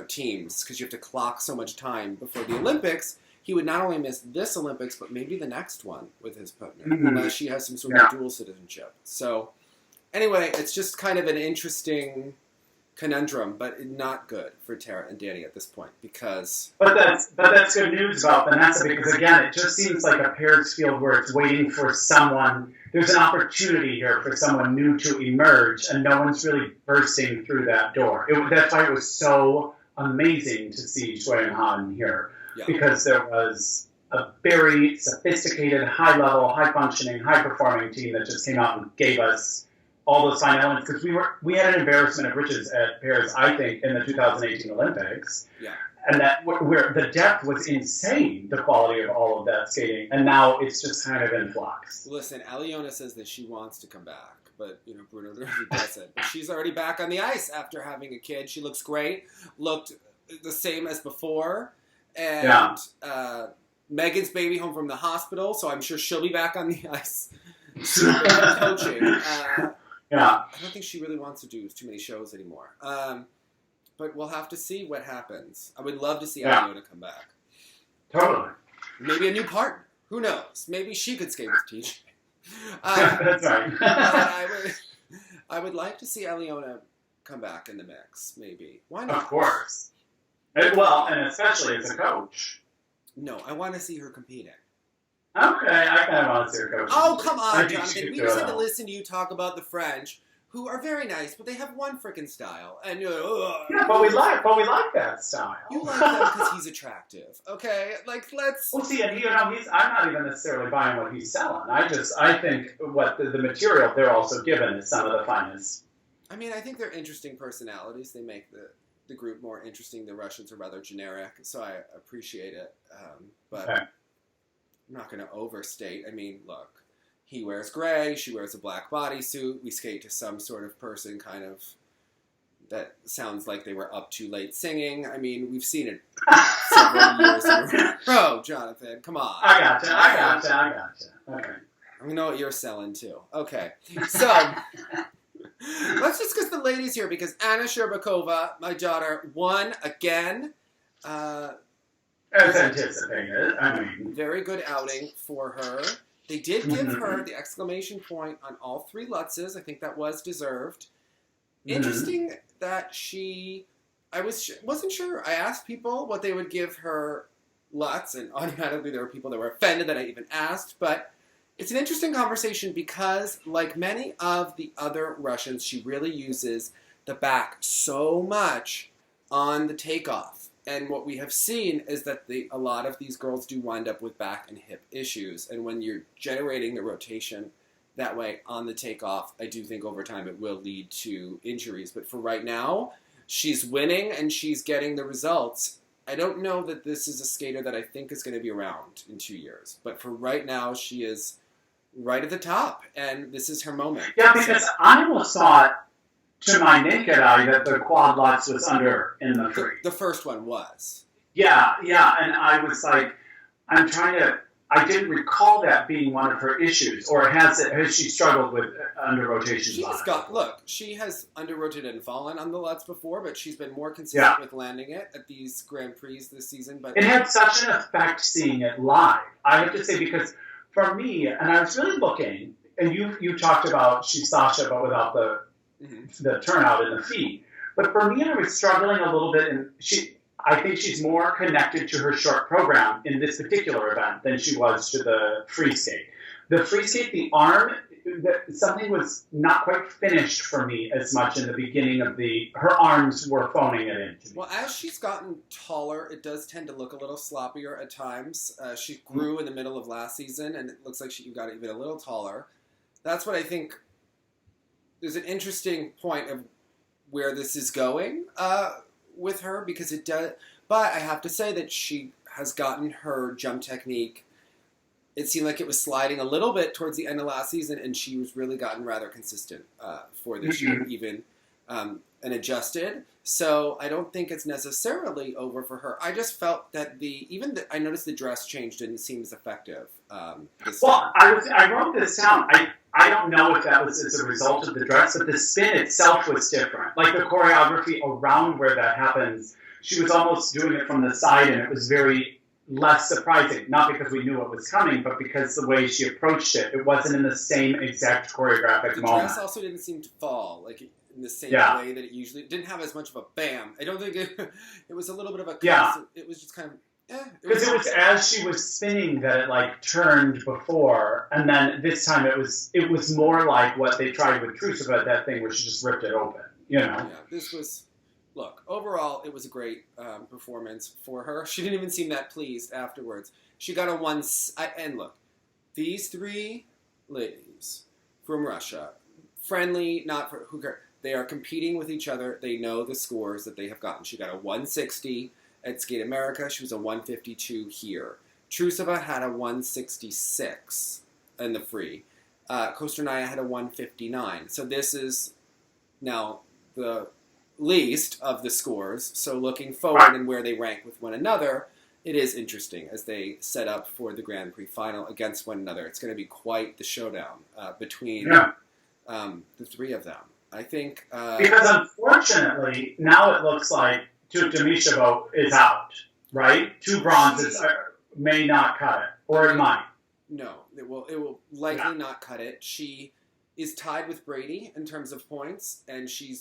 teams, because you have to clock so much time before the Olympics. He would not only miss this Olympics, but maybe the next one with his partner, unless she has some sort of dual citizenship. So, anyway, it's just kind of an interesting conundrum, but not good for Tara and Danny at this point because. But that's good news about Vanessa because again, it just seems like a pairs field where it's waiting for someone. There's an opportunity here for someone new to emerge, and no one's really bursting through that door. That's why it was so amazing to see Sui and Han here because there was a very sophisticated, high-level, high-functioning, high-performing team that just came out and gave us all those fine elements, because we had an embarrassment of riches at pairs, I think, in the 2018 Olympics. Yeah. And that where the depth was insane, the quality of all of that skating, and now it's just kind of in flux. Listen, Aliona says that she wants to come back, but Bruno really doesn't. But she's already back on the ice after having a kid. She looks great, looked the same as before, and Megan's baby home from the hospital, so I'm sure she'll be back on the ice coaching. I don't think she really wants to do too many shows anymore. But we'll have to see what happens. I would love to see Aliona come back. Totally. Maybe a new partner. Who knows? Maybe she could skate with TJ. That's right. I would like to see Aliona come back in the mix, maybe. Why not? Of course. And especially as a coach. No, I want to see her competing. Okay, I kind of want to see her coach. Oh, come on, Jonathan. We just had to listen to you talk about the French, who are very nice, but they have one frickin' style. And you're like, yeah, but we like that style. You like him because he's attractive, okay? Let's. Well, see, and I'm not even necessarily buying what he's selling. I think what the material they're also given is some of the finest. I mean, I think they're interesting personalities. They make the group more interesting. The Russians are rather generic, so I appreciate it. But. Okay. I'm not going to overstate. I mean, look, he wears gray, she wears a black bodysuit. We skate to some sort of person kind of that sounds like they were up too late singing. I mean, we've seen it several years in a row, Jonathan. Come on. I gotcha. Okay. I know what you're selling, too. Okay. So, let's discuss the ladies here because Anna Shcherbakova, my daughter, won again. As anticipated. I mean, very good outing for her. They did give her the exclamation point on all 3 Lutzes. I think that was deserved. Interesting that I wasn't sure. I asked people what they would give her Lutz, and automatically there were people that were offended that I even asked. But it's an interesting conversation because, like many of the other Russians, she really uses the back so much on the takeoff. And what we have seen is that a lot of these girls do wind up with back and hip issues. And when you're generating the rotation that way on the takeoff, I do think over time it will lead to injuries. But for right now, she's winning and she's getting the results. I don't know that this is a skater that I think is going to be around in 2 years. But for right now, she is right at the top. And this is her moment. Yeah, because I almost thought, to my naked eye, that the quad Lutz was under in the 3. The first one was. Yeah, and I was like, I didn't recall that being one of her issues, or has she struggled with under rotation? She has under rotated and fallen on the Lutz before, but she's been more consistent with landing it at these Grand Prix this season. But it had such an effect seeing it live, I have to say, because for me, and I was really looking, and you talked about she's Sasha, but without the turnout in the feet. But for me, I was struggling a little bit, and I think she's more connected to her short program in this particular event than she was to the free skate. The free skate, the arm, something was not quite finished for me as much in the beginning of her arms were phoning it in. Well, as she's gotten taller, it does tend to look a little sloppier at times. She grew in the middle of last season, and it looks like she got even a little taller. That's what I think. There's an interesting point of where this is going with her because it does. But I have to say that she has gotten her jump technique. It seemed like it was sliding a little bit towards the end of last season, and she was really gotten rather consistent for this year, even and adjusted. So I don't think it's necessarily over for her. I just felt that I noticed the dress change didn't seem as effective. I wrote this down. I don't know if that was as a result of the dress, but the spin itself was different. Like the choreography around where that happens, she was almost doing it from the side, and it was very less surprising. Not because we knew it was coming, but because the way she approached it, it wasn't in the same exact choreographic moment. The dress also didn't seem to fall in the same way that it usually didn't have as much of a bam. I don't think it was a little bit of a it was just kind of because it was as she was spinning that it like turned before, and then this time it was more like what they tried with Trusova, that thing where she just ripped it open. Yeah, this was. Look, overall, it was a great performance for her. She didn't even seem that pleased afterwards. She got a 1. And look, these 3 ladies from Russia, friendly, not for who cares. They are competing with each other. They know the scores that they have gotten. She got a 160 at Skate America. She was a 152 here. Trusova had a 166 in the free. Kosternaya had a 159. So this is now the least of the scores. So looking forward and where they rank with one another, it is interesting as they set up for the Grand Prix final against one another. It's going to be quite the showdown between the 3 of them. I think... because unfortunately, now it looks like Tuktamysheva is out, right? 2 bronzes may not cut it, or it might. No, it will likely not cut it. She is tied with Bradie in terms of points, and she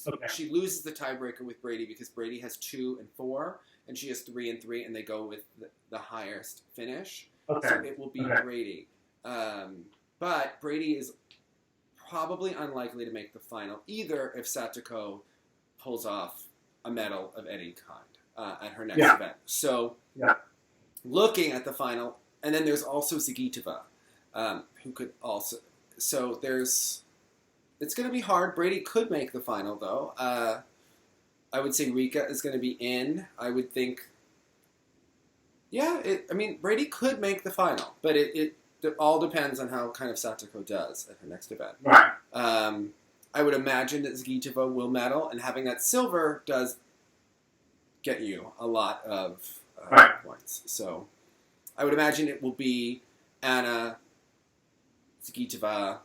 loses the tiebreaker with Bradie because Bradie has 2 and 4, and she has 3 and 3, and they go with the highest finish. Okay. So it will be Bradie. But Bradie is probably unlikely to make the final, either if Satoko pulls off a medal of any kind at her next event. So looking at the final, and then there's also Zagitova, who could also... So it's going to be hard. Bradie could make the final, though. I would say Rika is going to be in. I would think... Bradie could make the final, but it all depends on how kind of Satoko does at her next event. Right. I would imagine that Zagitova will medal, and having that silver does get you a lot of points. So I would imagine it will be Anna, Zagitova,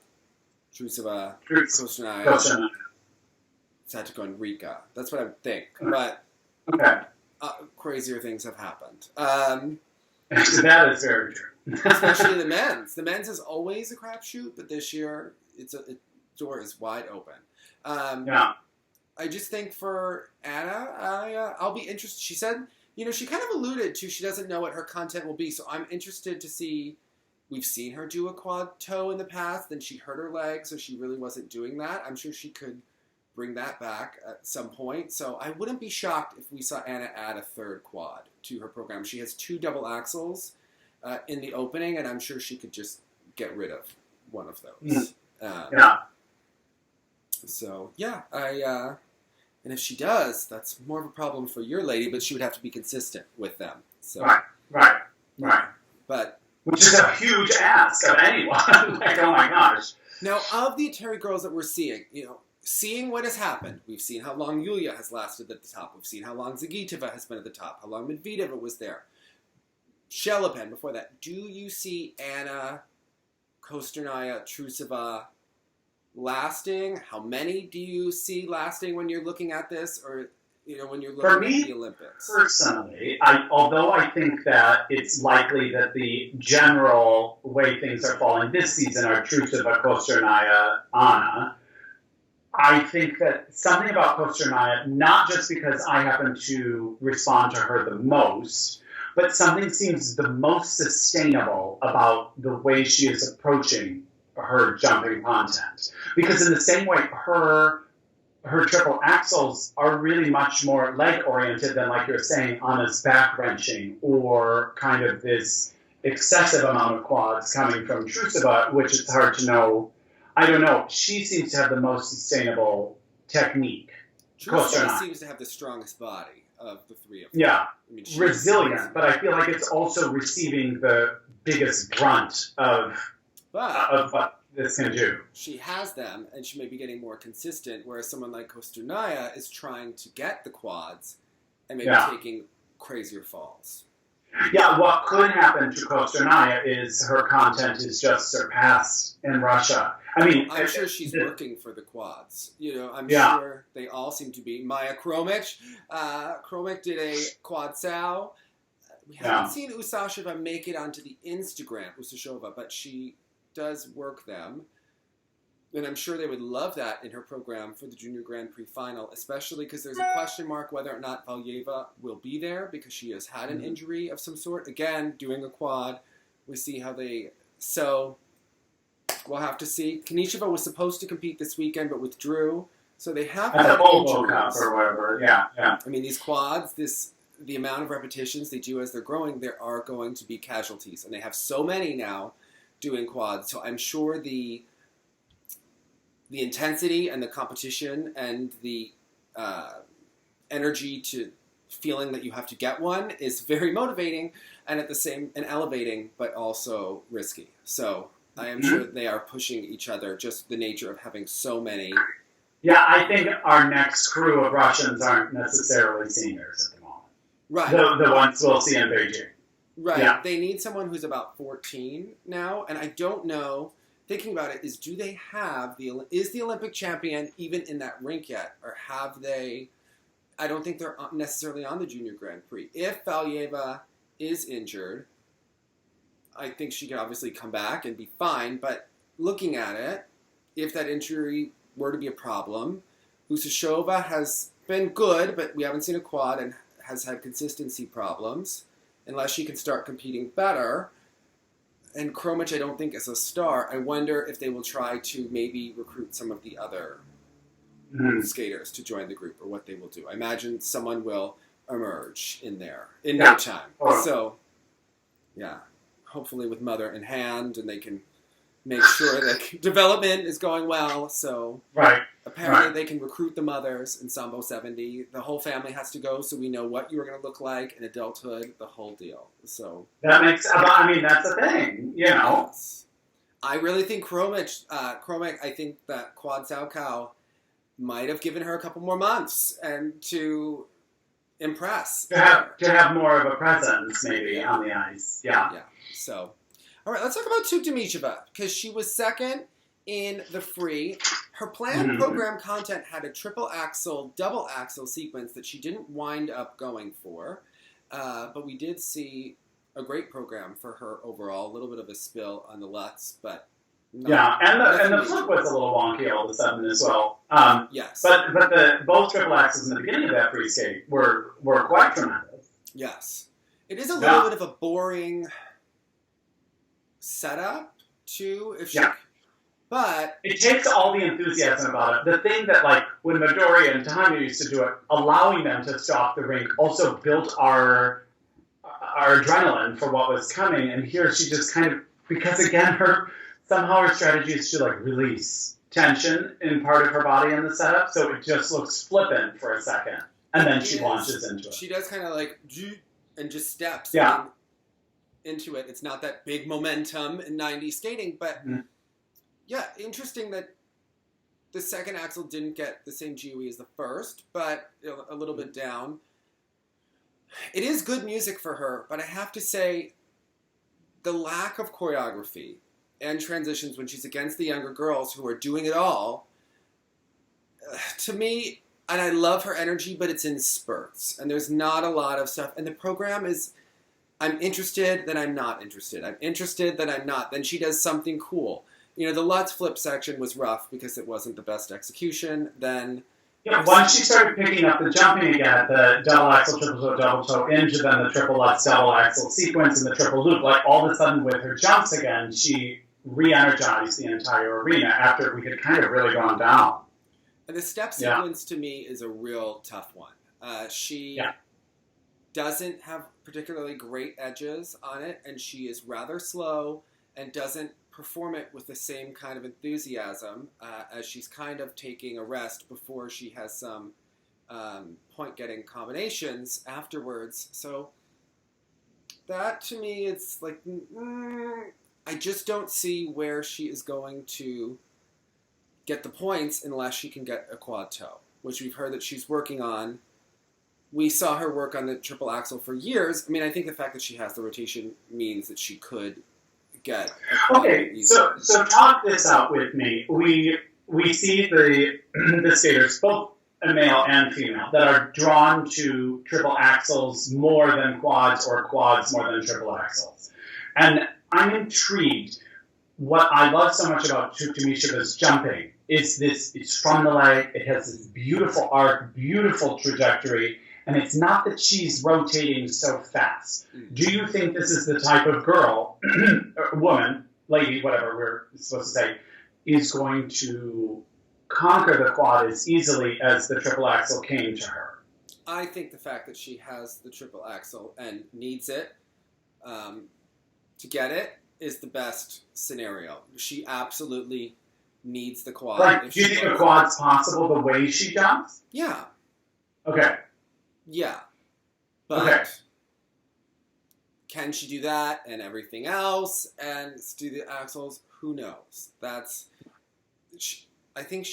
Trusova, Kosternaya, Satoko, and Rika. That's what I would think. But crazier things have happened. That is very true. Especially the men's. The men's is always a crapshoot, but this year the door is wide open. I just think for Anna, I'll be interested. She said, she kind of alluded to she doesn't know what her content will be, so I'm interested to see. We've seen her do a quad toe in the past, then she hurt her leg, so she really wasn't doing that. I'm sure she could bring that back at some point. So I wouldn't be shocked if we saw Anna add a 3rd quad to her program. She has 2 double axels in the opening, and I'm sure she could just get rid of one of those. So, and if she does, that's more of a problem for your lady, but she would have to be consistent with them. So, Right. But... Which is a huge ask of anyone. Like, oh my gosh. Now, of the Atari girls that we're seeing, seeing what has happened, we've seen how long Yulia has lasted at the top. We've seen how long Zagitova has been at the top, how long Medvedeva was there. Shelopin before that. Do you see Anna, Kosternaya, Trusova lasting? How many do you see lasting when you're looking at this, or when you're looking at the Olympics? Personally, although I think that it's likely that the general way things are falling this season are Trusova, Kosternaya, Anna, I think that something about Kosternaya, not just because I happen to respond to her the most, but something seems the most sustainable about the way she is approaching her jumping content. Because in the same way, her triple axels are really much more leg-oriented than, like you're saying, Anna's back-wrenching or kind of this excessive amount of quads coming from Trusova, which it's hard to know. I don't know. She seems to have the most sustainable technique. Trusova seems to have the strongest body of the 3 of them. Yeah. Resilient, but I feel like it's also receiving the biggest brunt of what this can do. She has them, and she may be getting more consistent, whereas someone like Kosternaya is trying to get the quads and maybe taking crazier falls. Yeah, what could happen to Kosternaya is her content is just surpassed in Russia. I mean, I'm sure she's working for the quads. You know, I'm sure they all seem to be. Maya Kromich. Kromich did a quad sow. We haven't seen Usashova make it onto the Instagram, Usashova, but she does work them. And I'm sure they would love that in her program for the Junior Grand Prix final, especially because there's a question mark whether or not Valyeva will be there because she has had an injury of some sort. Again, doing a quad. We see how they... So, we'll have to see. Kanisheva was supposed to compete this weekend but withdrew. So they have had injuries. Or whatever. Yeah. I mean, these quads, the amount of repetitions they do as they're growing, there are going to be casualties. And they have so many now doing quads. So I'm sure the intensity and the competition and the energy to feeling that you have to get one is very motivating and at the same and elevating, but also risky. So I am sure they are pushing each other. Just the nature of having so many. Yeah, I think our next crew of Russians aren't necessarily seniors at the moment. Right. The ones we'll see in Beijing. Right. Yeah. They need someone who's about 14 now, and I don't know. Thinking about it, do they have is the Olympic champion even in that rink yet, or have they? I don't think they're necessarily on the Junior Grand Prix. If Valyeva is injured, I think she could obviously come back and be fine. But looking at it, if that injury were to be a problem, Usashova has been good, but we haven't seen a quad and has had consistency problems. Unless she can start competing better. And Kromich, I don't think, is a star. I wonder if they will try to maybe recruit some of the other skaters to join the group, or what they will do. I imagine someone will emerge in there in no time. So, hopefully with mother in hand, and they can make sure that development is going well. So, apparently they can recruit the mothers in Sambo 70. The whole family has to go, so we know what you are going to look like in adulthood, the whole deal. So that makes, I mean, that's a thing, you know. Yes. I really think Kromich, I think that Quad Sao might have given her a couple more months and to impress. To have more of a presence, maybe, on the ice. Yeah. So, all right, let's talk about Tuktamysheva, because she was second in the free. Her planned program content had a triple axel, double axel sequence that she didn't wind up going for. But we did see a great program for her overall. A little bit of a spill on the Lutz, but and the flip was a little wonky all of a sudden as well. Yes, but both triple axels in the beginning of that free skate were quite tremendous. Yes, it is a little bit of a boring setup too. But it takes all the enthusiasm about it. The thing that, like, when Midori and Tanya used to do it, allowing them to stop the rink also built our adrenaline for what was coming. And here she just kind of, because again, her strategy is to, like, release tension in part of her body in the setup, so it just looks flippant for a second, and then she launches into it. She does kind of like and just steps into it. It's not that big momentum in 90 skating, but. Yeah, interesting that the second axel didn't get the same GOE as the first, but a little bit down. It is good music for her, but I have to say the lack of choreography and transitions when she's against the younger girls who are doing it all, to me, and I love her energy, but it's in spurts, and there's not a lot of stuff. And the program is, I'm interested, then I'm not interested. I'm interested, then I'm not. Then she does something cool. You know, the Lutz flip section was rough because it wasn't the best execution. Then, once she started picking up the jumping again, the double axel, triple toe, double toe into then the triple Lutz double axel sequence and the triple loop, like all of a sudden with her jumps again, she re-energized the entire arena after we had kind of really gone down. And the step sequence to me is a real tough one. She doesn't have particularly great edges on it, and she is rather slow and doesn't perform it with the same kind of enthusiasm as she's kind of taking a rest before she has some point-getting combinations afterwards. So that, to me, it's like, I just don't see where she is going to get the points unless she can get a quad toe, which we've heard that she's working on. We saw her work on the triple axel for years. I mean, I think the fact that she has the rotation means that she could get a quad. Okay, so talk this out with me. We see the skaters, both male and female, that are drawn to triple axels more than quads or quads more than triple axels. And I'm intrigued. What I love so much about Tuktamysheva's jumping is this, it's from the leg, it has this beautiful arc, beautiful trajectory, and it's not that she's rotating so fast. Do you think this is the type of girl, woman, lady, whatever we're supposed to say, is going to conquer the quad as easily as the triple axel came to her? I think the fact that she has the triple axel and needs it to get it is the best scenario. She absolutely needs the quad. Like, do you think the quad's possible the way she jumps? Yeah. Okay. Yeah. But can she do that and everything else and do the axles? Who knows? I think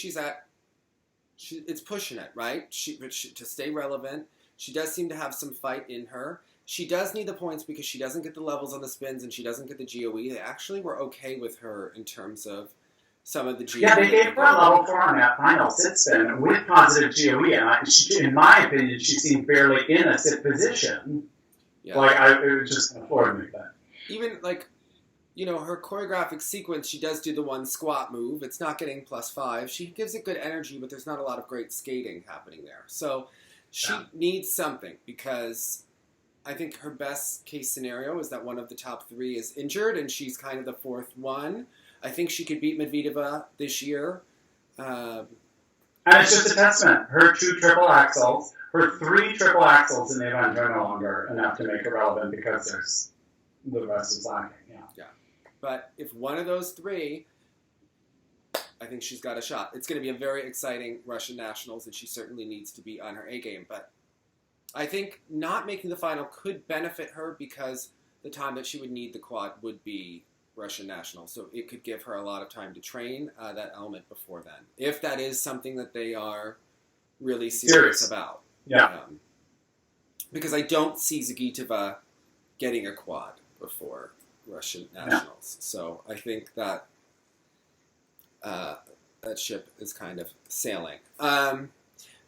it's pushing it, right? To stay relevant. She does seem to have some fight in her. She does need the points because she doesn't get the levels on the spins and she doesn't get the GOE. They actually were okay with her in terms of some of the GOE. Yeah, they gave her a level 4 on that final sit spin with positive GOE. And in my opinion, she seemed barely in a sit position. Yeah. It was just afforded me that. Even her choreographic sequence, she does do the one squat move. It's not getting +5. She gives it good energy, but there's not a lot of great skating happening there. So she needs something because I think her best case scenario is that one of the top 3 is injured and she's kind of the 4th one. I think she could beat Medvedeva this year. And it's just a testament. Her 2 triple axels, her 3 triple axels in the event are no longer enough to make her relevant because the rest is lacking. Yeah. But if one of those 3, I think she's got a shot. It's going to be a very exciting Russian nationals, and she certainly needs to be on her A game. But I think not making the final could benefit her because the time that she would need the quad would be Russian nationals. So it could give her a lot of time to train that element before then, if that is something that they are really serious about. Yeah. Because I don't see Zagitova getting a quad before Russian nationals. So I think that that ship is kind of sailing.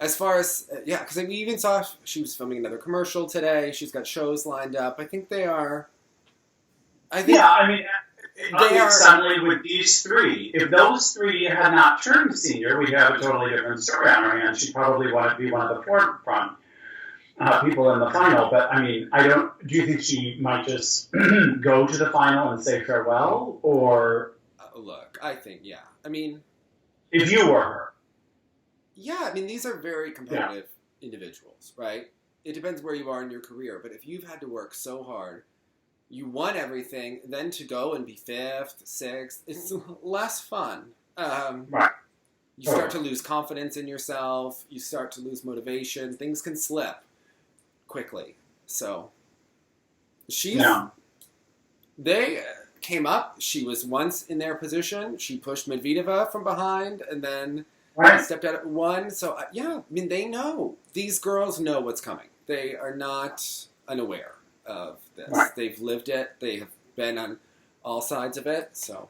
As far as, because we even saw she was filming another commercial today. She's got shows lined up. I think they are... Suddenly with these 3, if those 3 had not turned senior, we'd have a totally different story on our hands. She'd probably want to be one of the forefront people in the final. But, do you think she might just go to the final and say farewell? Or... look, I think, if you were her. Yeah, these are very competitive individuals, right? It depends where you are in your career. But if you've had to work so hard, you won everything, then to go and be 5th, 6th, it's less fun. Right. You start to lose confidence in yourself. You start to lose motivation. Things can slip quickly. So they came up. She was once in their position. She pushed Medvedeva from behind and then stepped out at 1. So, they know. These girls know what's coming. They are not unaware of this. Right. They've lived it. They have been on all sides of it. So,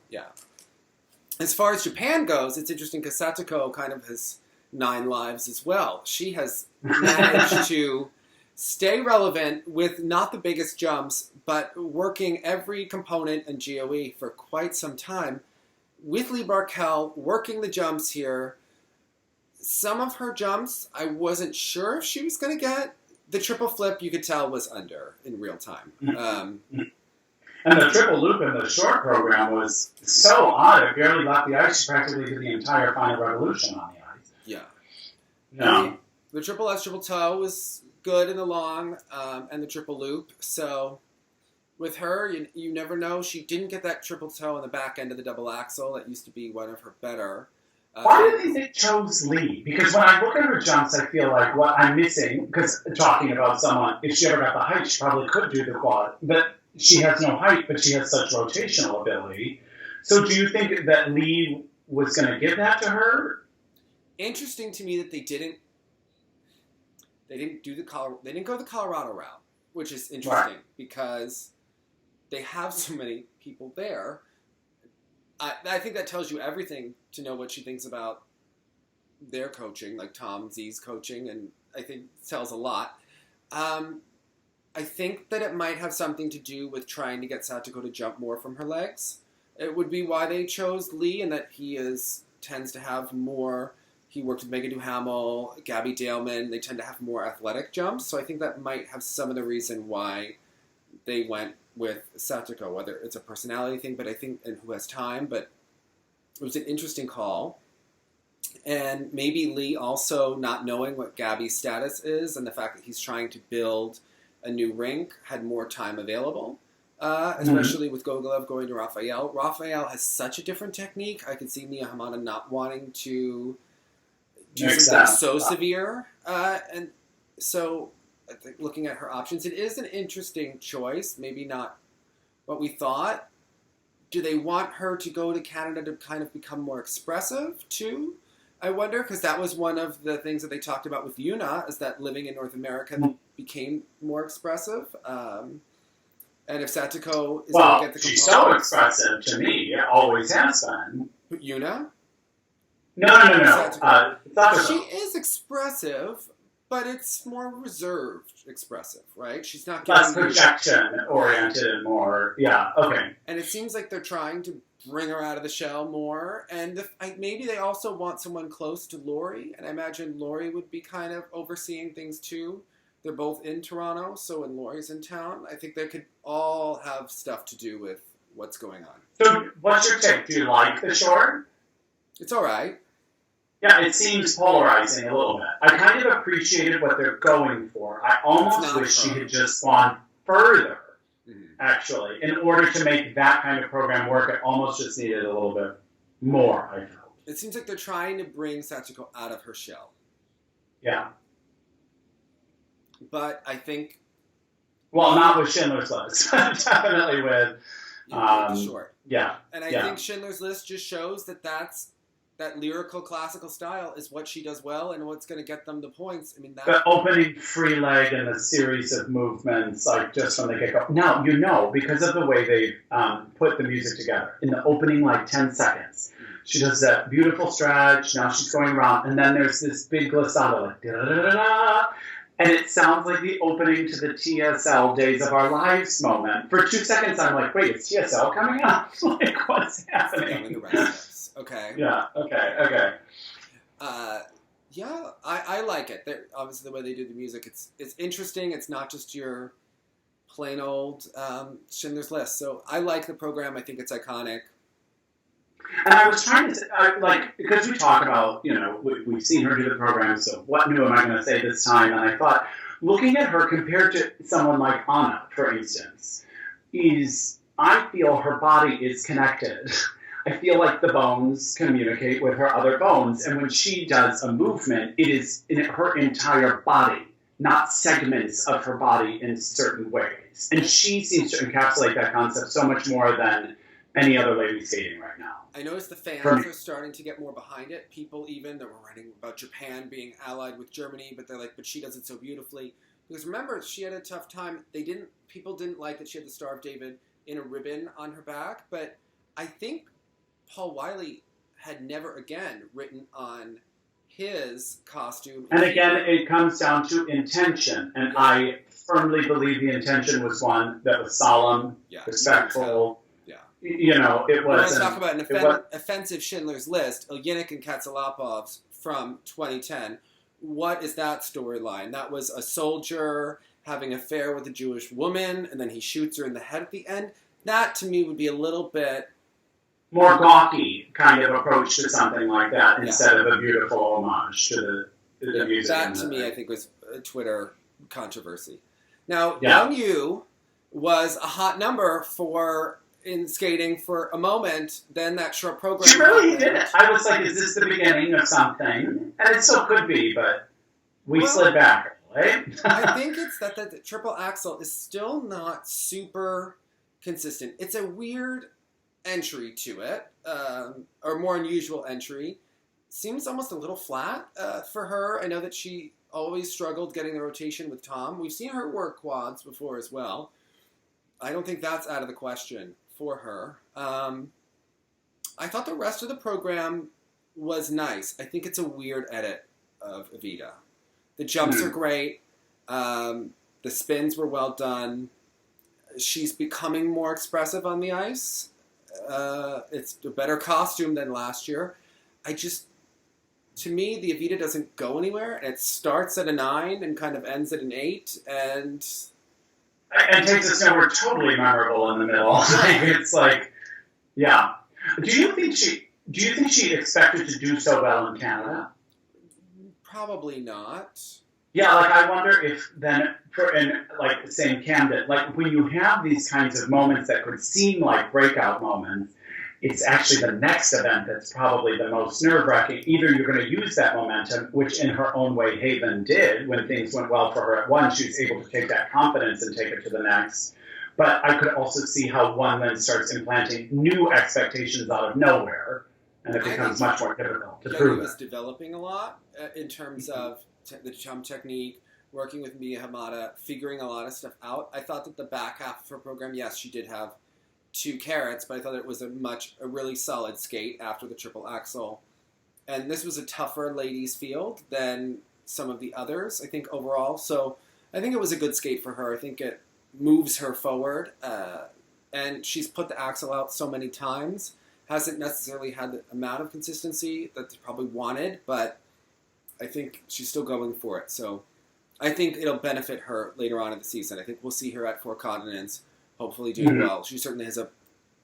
As far as Japan goes, it's interesting because Satoko kind of has 9 lives as well. She has managed to stay relevant with not the biggest jumps, but working every component and GOE for quite some time. With Lee Barkel working the jumps here, some of her jumps, I wasn't sure if she was going to get. The triple flip, you could tell, was under in real time. And the triple loop in the short program was so odd. It barely left the ice. She practically did the entire final revolution on the ice. Yeah. The triple S triple toe was good in the long, and the triple loop. So with her, you never know. She didn't get that triple toe on the back end of the double axel. That used to be one of her better. Why do you think they chose Lee? Because when I look at her jumps, I feel like what I'm missing, because talking about someone, if she ever got the height, she probably could do the quad. But she has no height, but she has such rotational ability. So do you think that Lee was going to give that to her? Interesting to me that they didn't go the Colorado route, which is interesting because they have so many people there. I think that tells you everything to know what she thinks about their coaching, like Tom Z's coaching, and I think tells a lot. I think that it might have something to do with trying to get Satoko to jump more from her legs. It would be why they chose Lee, and that he tends to have more. He worked with Megan Duhamel, Gabby Daleman. They tend to have more athletic jumps, so I think that might have some of the reason why they went with Satoko, whether it's a personality thing, but I think, and who has time, but it was an interesting call. And maybe Lee also not knowing what Gabby's status is and the fact that he's trying to build a new rink had more time available, especially with Gogolev going to Rafael. Rafael has such a different technique. I could see Mie Hamada not wanting to do something so severe. And so I think looking at her options, it is an interesting choice. Maybe not what we thought. Do they want her to go to Canada to kind of become more expressive too? I wonder, because that was one of the things that they talked about with Yuna, is that living in North America became more expressive. And if Satoko is going to get the she's so expressive to me. It always has been. Yuna? No. She is expressive, but it's more reserved expressive, right? She's not less projection-oriented and more, okay. And it seems like they're trying to bring her out of the shell more, and maybe they also want someone close to Lori, and I imagine Lori would be kind of overseeing things too. They're both in Toronto, so when Lori's in town, I think they could all have stuff to do with what's going on. So what's your take? Do you like the short? It's all right. Yeah, it seems polarizing a little bit. I kind of appreciated what they're going for. I almost wish she had just gone further, actually. In order to make that kind of program work, it almost just needed a little bit more, I felt. It seems like they're trying to bring Satoko out of her shell. Yeah. But I think... Well, not with Schindler's List. Definitely with... short. Yeah. And I think Schindler's List just shows that that lyrical classical style is what she does well and what's going to get them the points. I mean, the opening free leg and the series of movements, like just when they get going. Now, because of the way they put the music together, in the opening 10 seconds, she does that beautiful stretch. Now she's going around, and then there's this big glissando, like da-da-da-da-da, and it sounds like the opening to the TSL Days of Our Lives moment. For 2 seconds, I'm like, wait, is TSL coming up? What's happening? The rest of us. Okay. Yeah, okay. I like it. Obviously, the way they do the music, it's interesting. It's not just your plain old Schindler's List. So I like the program. I think it's iconic. And I was trying to, because we talk about, we've seen her do the program, so what new am I going to say this time? And I thought, looking at her compared to someone like Anna, for instance, I feel her body is connected. I feel like the bones communicate with her other bones, and when she does a movement, it is in her entire body, not segments of her body in certain ways. And she seems to encapsulate that concept so much more than any other lady skating right now. I noticed the fans are starting to get more behind it. People that were writing about Japan being allied with Germany, but they're like, but she does it so beautifully. Because remember, she had a tough time. People didn't like that she had the Star of David in a ribbon on her back, but I think Paul Wiley had never again written on his costume. And again, it comes down to intention. And I firmly believe the intention was one that was solemn, respectful. It was... When I talk about an offensive Schindler's List, Ilyinik and Katsalapov's from 2010, what is that storyline? That was a soldier having an affair with a Jewish woman, and then he shoots her in the head at the end. That, to me, would be a little bit... more gawky kind of approach to something like that instead of a beautiful homage to the music. That, to me, I think was a Twitter controversy. Now, Young Yu was a hot number in skating for a moment. Then that short program... She really did it. I was like, is this the beginning of something? And it still could be, but we slid back. I think it's that the triple axel is still not super consistent. It's a weird entry to it, or more unusual entry. Seems almost a little flat for her. I know that she always struggled getting the rotation with Tom. We've seen her work quads before as well. I don't think that's out of the question for her. I thought the rest of the program was nice. I think it's a weird edit of Evita. The jumps are great. The spins were well done. She's becoming more expressive on the ice. It's a better costume than last year. To me, the Evita doesn't go anywhere. It starts at a 9 and kind of ends at an 8, and takes us nowhere totally memorable in the middle. It's like, yeah. Do you think she expected to do so well in Canada? Probably not. Yeah, like I wonder if then, the same candidate, like when you have these kinds of moments that could seem like breakout moments, it's actually the next event that's probably the most nerve-wracking. Either you're going to use that momentum, which in her own way Haven did when things went well for her at one, she was able to take that confidence and take it to the next. But I could also see how one then starts implanting new expectations out of nowhere, and it becomes much more difficult to prove it. Was developing a lot in terms of the jump technique, working with Mie Hamada, figuring a lot of stuff out. I thought that the back half of her program, yes, she did have 2 carats, but I thought it was a really solid skate after the triple axel. And this was a tougher ladies field than some of the others, I think, overall. So I think it was a good skate for her. I think it moves her forward. And she's put the axel out so many times. Hasn't necessarily had the amount of consistency that they probably wanted, but I think she's still going for it. So I think it'll benefit her later on in the season. I think we'll see her at 4 continents, hopefully doing well. She certainly has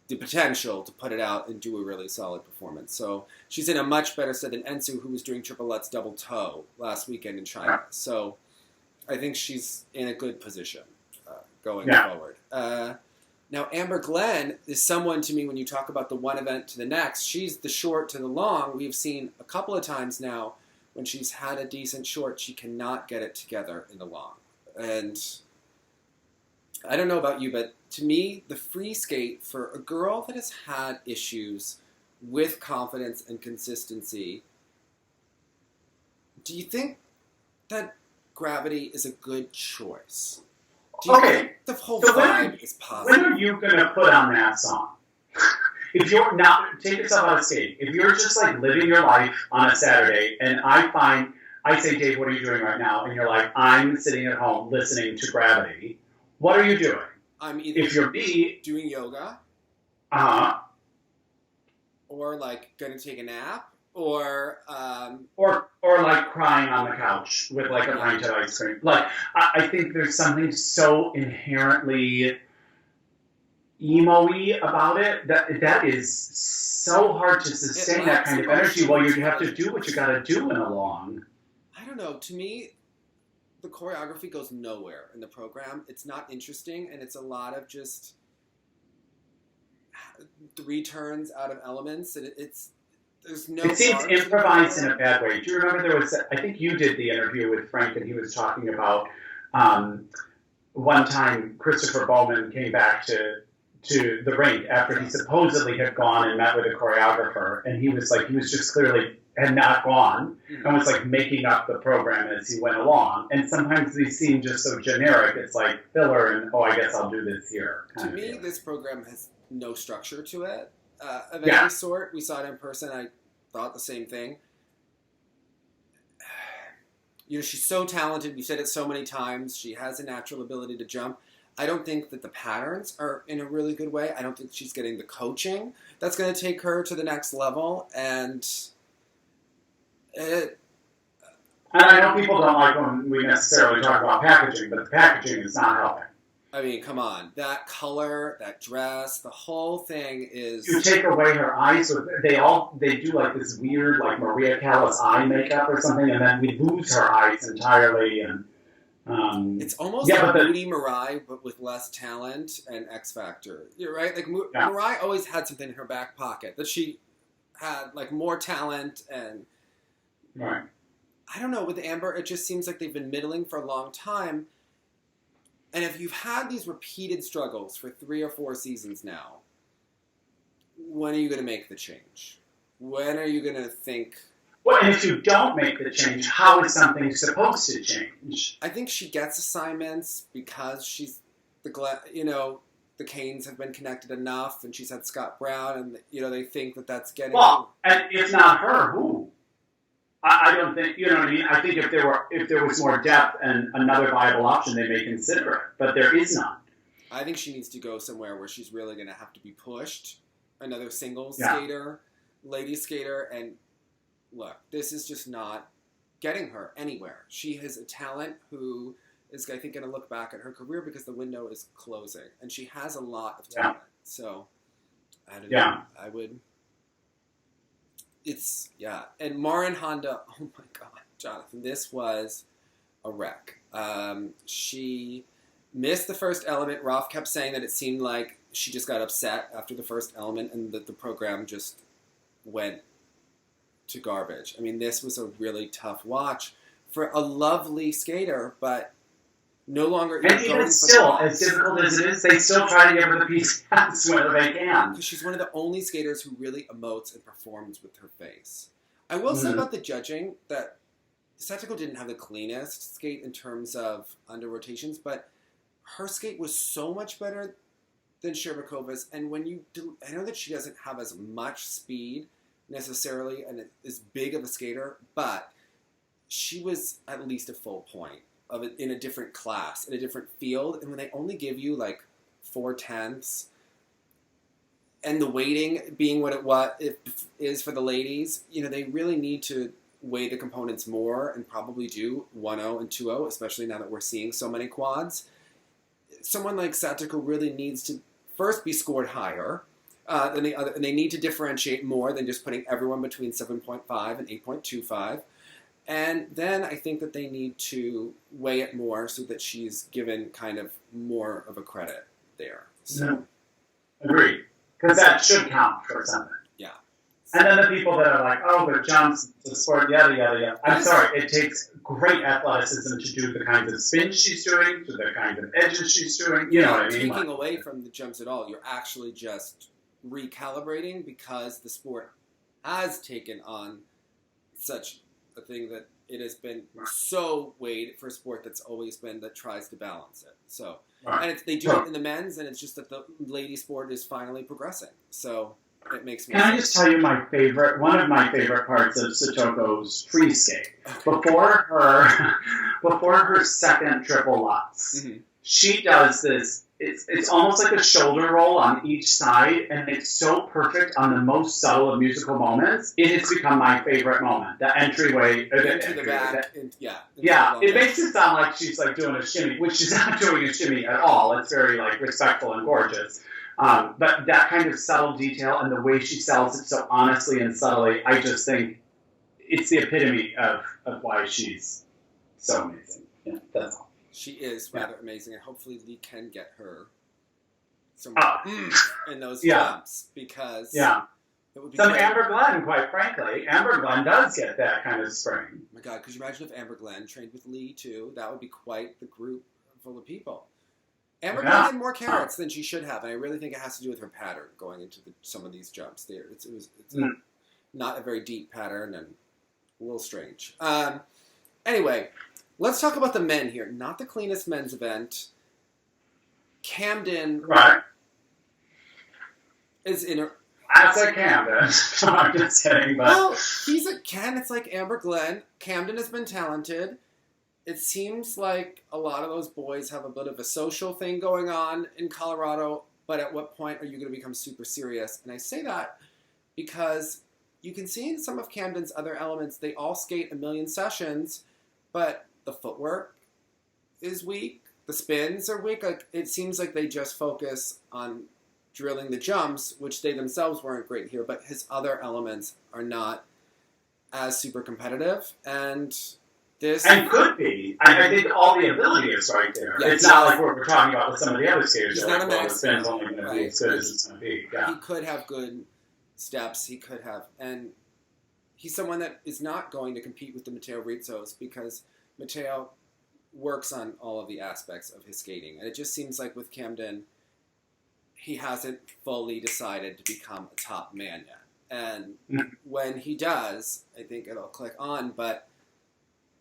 the potential to put it out and do a really solid performance. So she's in a much better set than Eunsoo, who was doing triple Lutz double toe last weekend in China. So I think she's in a good position going forward. Now, Amber Glenn is someone to me, when you talk about the one event to the next, she's the short to the long. We've seen a couple of times now when she's had a decent short, she cannot get it together in the long. And I don't know about you, but to me, the free skate for a girl that has had issues with confidence and consistency, do you think that gravity is a good choice? Do you think the whole vibe is positive? When are you going to put on that song? If you're not, take yourself out of skate. If you're just like living your life on a Saturday, and I say, Dave, what are you doing right now? And you're like, I'm sitting at home listening to Gravity. What are you doing? I'm either doing yoga, or like going to take a nap, or like crying on the couch with like a pint of ice cream. Like I think there's something so inherently emo-y about it that is so hard to sustain that kind of energy while you have to do what you got to do in a long. I don't know. To me, the choreography goes nowhere in the program. It's not interesting, and it's a lot of just 3 turns out of elements, and there's no. It seems improvised in a bad way. Do you remember I think you did the interview with Frank, and he was talking about one time Christopher Bowman came back to the rink after he supposedly had gone and met with a choreographer, and he was just clearly had not gone and was like making up the program as he went along. And sometimes these seem just so generic. It's like filler and, I guess I'll do this here. To me, this program has no structure to it of any sort. We saw it in person. I thought the same thing. She's so talented. We've said it so many times. She has a natural ability to jump. I don't think that the patterns are in a really good way. I don't think she's getting the coaching that's going to take her to the next level. And I know people don't like when we necessarily talk about packaging, but the packaging is not helping. I mean, come on. That color, that dress, the whole thing is... You take away her eyes, they do like this weird, like Maria Callas eye makeup or something, and then we lose her eyes entirely. And it's almost like Moody Mariah, but with less talent and X Factor. You're right. Like Mariah always had something in her back pocket that she had, like more talent and. Right. I don't know, with Amber, it just seems like they've been middling for a long time. And if you've had these repeated struggles for 3 or 4 seasons now, when are you going to make the change? When are you going to think... Well, and if you don't make the change, how is something supposed to change? I think she gets assignments because she's the Canes have been connected enough, and she's had Scott Brown, and they think that that's getting... Well, and if not her, who? I don't think, you know what I mean? I think if there was more depth and another viable option, they may consider it. But there is none. I think she needs to go somewhere where she's really going to have to be pushed. Another singles skater, lady skater, and look, this is just not getting her anywhere. She has a talent who is, I think, going to look back at her career because the window is closing. And she has a lot of talent. So, I don't know. I would... And Marin Honda, oh my God, Jonathan, this was a wreck. She missed the first element. Rolf kept saying that it seemed like she just got upset after the first element and that the program just went to garbage. I mean, this was a really tough watch for a lovely skater, but no longer... And even still, as difficult as it is, they still try to give her the piece whenever they can. Because she's one of the only skaters who really emotes and performs with her face. I will say about the judging that Satoko didn't have the cleanest skate in terms of under rotations, but her skate was so much better than Shcherbakova's. And when I know that she doesn't have as much speed necessarily and is big of a skater, but she was at least a full point of it in a different class, in a different field, and when they only give you like 4/10, and the weighting being what it is for the ladies, they really need to weigh the components more and probably do 1-0 and 2-0, especially now that we're seeing so many quads. Someone like Satoko really needs to first be scored higher than the other, and they need to differentiate more than just putting everyone between 7.5 and 8.25. And then I think that they need to weigh it more so that she's given kind of more of a credit there. So, agreed. Because that should count for something. Yeah. And then the people that are like, oh, but jumps, the sport, yada, yada, yada. I'm sorry, it takes great athleticism to do the kinds of spins she's doing, to the kinds of edges she's doing. You know what I mean? Taking away from the jumps at all. You're actually just recalibrating because the sport has taken on such a thing that it has been so weighed for a sport that's always been that tries to balance it. So, and they do it in the men's, and it's just that the lady sport is finally progressing. So it makes me. Can I just tell you one of my favorite parts of Satoko's free skate before her second triple Lutz, she does this. It's almost like a shoulder roll on each side, and it's so perfect on the most subtle of musical moments. It has become my favorite moment. The entryway, into the back, it makes it sound like she's like doing a shimmy, which she's not doing a shimmy at all. It's very like respectful and gorgeous. But that kind of subtle detail and the way she sells it so honestly and subtly, I just think it's the epitome of why she's so amazing. Yeah, that's all. She is rather amazing, and hopefully Lee can get her some in those jumps because it would be some great. Amber Glenn, quite frankly. Amber Glenn does get that kind of spring. Oh my God, could you imagine if Amber Glenn trained with Lee too? That would be quite the group full of people. Amber Glenn had more carrots than she should have, and I really think it has to do with her pattern going into some of these jumps. There, it's not a very deep pattern and a little strange. Anyway. Let's talk about the men here. Not the cleanest men's event. Camden is in a... That's a Camden. I'm just kidding, but... Well, it's like Amber Glenn. Camden has been talented. It seems like a lot of those boys have a bit of a social thing going on in Colorado, but at what point are you going to become super serious? And I say that because you can see in some of Camden's other elements, they all skate a million sessions, but... the footwork is weak. The spins are weak. Like it seems like they just focus on drilling the jumps, which they themselves weren't great here, but his other elements are not as super competitive. And this... And could be. I think all the ability is right there. Yeah, it's not like what we're talking about with some of the other skaters. He's not a max. The spin's only going to be as good as it's going to be. Yeah. He could have good steps. He could have... And he's someone that is not going to compete with the Matteo Rizzos because Matteo works on all of the aspects of his skating. And it just seems like with Camden, he hasn't fully decided to become a top man yet. And when he does, I think it'll click on. But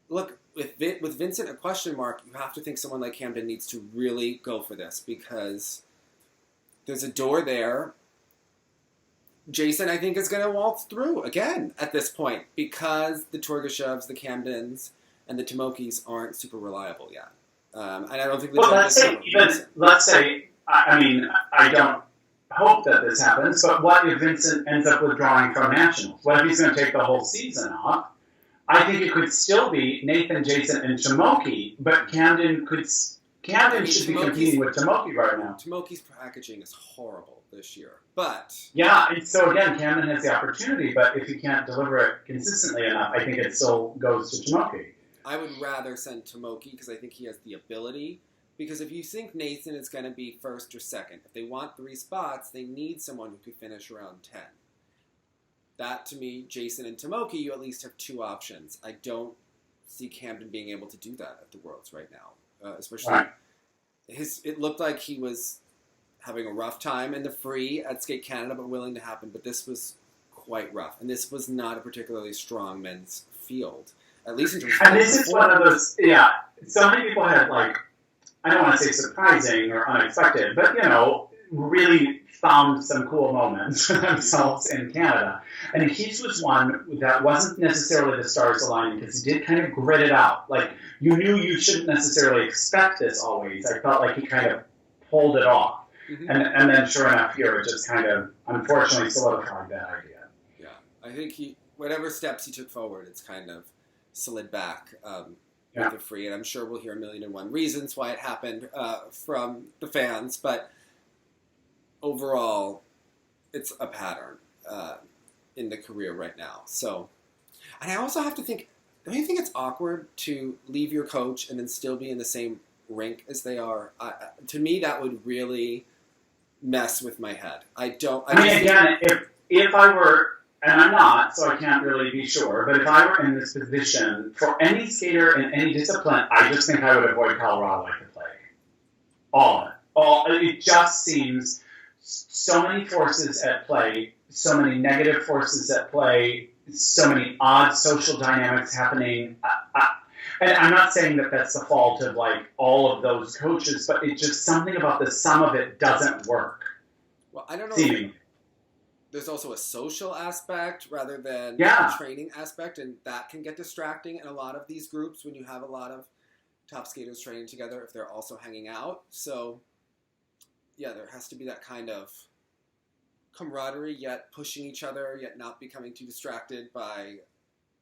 look, with Vincent a question mark, you have to think someone like Camden needs to really go for this because there's a door there. Jason, I think, is going to waltz through again at this point because the Torgashevs, the Camdens, and the Timokis aren't super reliable yet. And I don't think the let's say, I mean, I don't hope that this happens, but what if Vincent ends up withdrawing from nationals? What if he's going to take the whole season off? I think it could still be Nathan, Jason, and Timoki, but Camden should be competing with Timoki right now. Timoki's packaging is horrible this year, but... Yeah, and so again, Camden has the opportunity, but if he can't deliver it consistently enough, I think it still goes to Timoki. I would rather send Timoki because I think he has the ability. Because if you think Nathan is going to be first or second, if they want 3 spots, they need someone who could finish around 10. That, to me, Jason and Timoki, you at least have 2 options. I don't see Camden being able to do that at the Worlds right now. Especially, right. It looked like he was having a rough time in the free at Skate Canada, but willing to happen. But this was quite rough. And this was not a particularly strong men's field. At least in terms of... And this is one of those, so many people had, like, I don't want to say surprising or unexpected, but, really found some cool moments for themselves in Canada. And his was one that wasn't necessarily the stars aligning because he did kind of grit it out. Like, you knew you shouldn't necessarily expect this always. I felt like he kind of pulled it off. Mm-hmm. And then, sure enough, here it just kind of, unfortunately, solidified that idea. Yeah. I think whatever steps he took forward, it's kind of slid back with the free. And I'm sure we'll hear 1,000,001 reasons why it happened from the fans. But overall, it's a pattern in the career right now. So, and I also have to think, don't you think it's awkward to leave your coach and then still be in the same rink as they are? To me, that would really mess with my head. Again, if I were, and I'm not, so I can't really be sure, but if I were in this position, for any skater in any discipline, I just think I would avoid Colorado like the plague. All of it. It just seems so many forces at play, so many negative forces at play, so many odd social dynamics happening. And I'm not saying that that's the fault of, like, all of those coaches, but it's just something about the sum of it doesn't work. Well, I don't know. There's also a social aspect rather than a training aspect, and that can get distracting in a lot of these groups when you have a lot of top skaters training together if they're also hanging out. So, yeah, there has to be that kind of camaraderie, yet pushing each other, yet not becoming too distracted by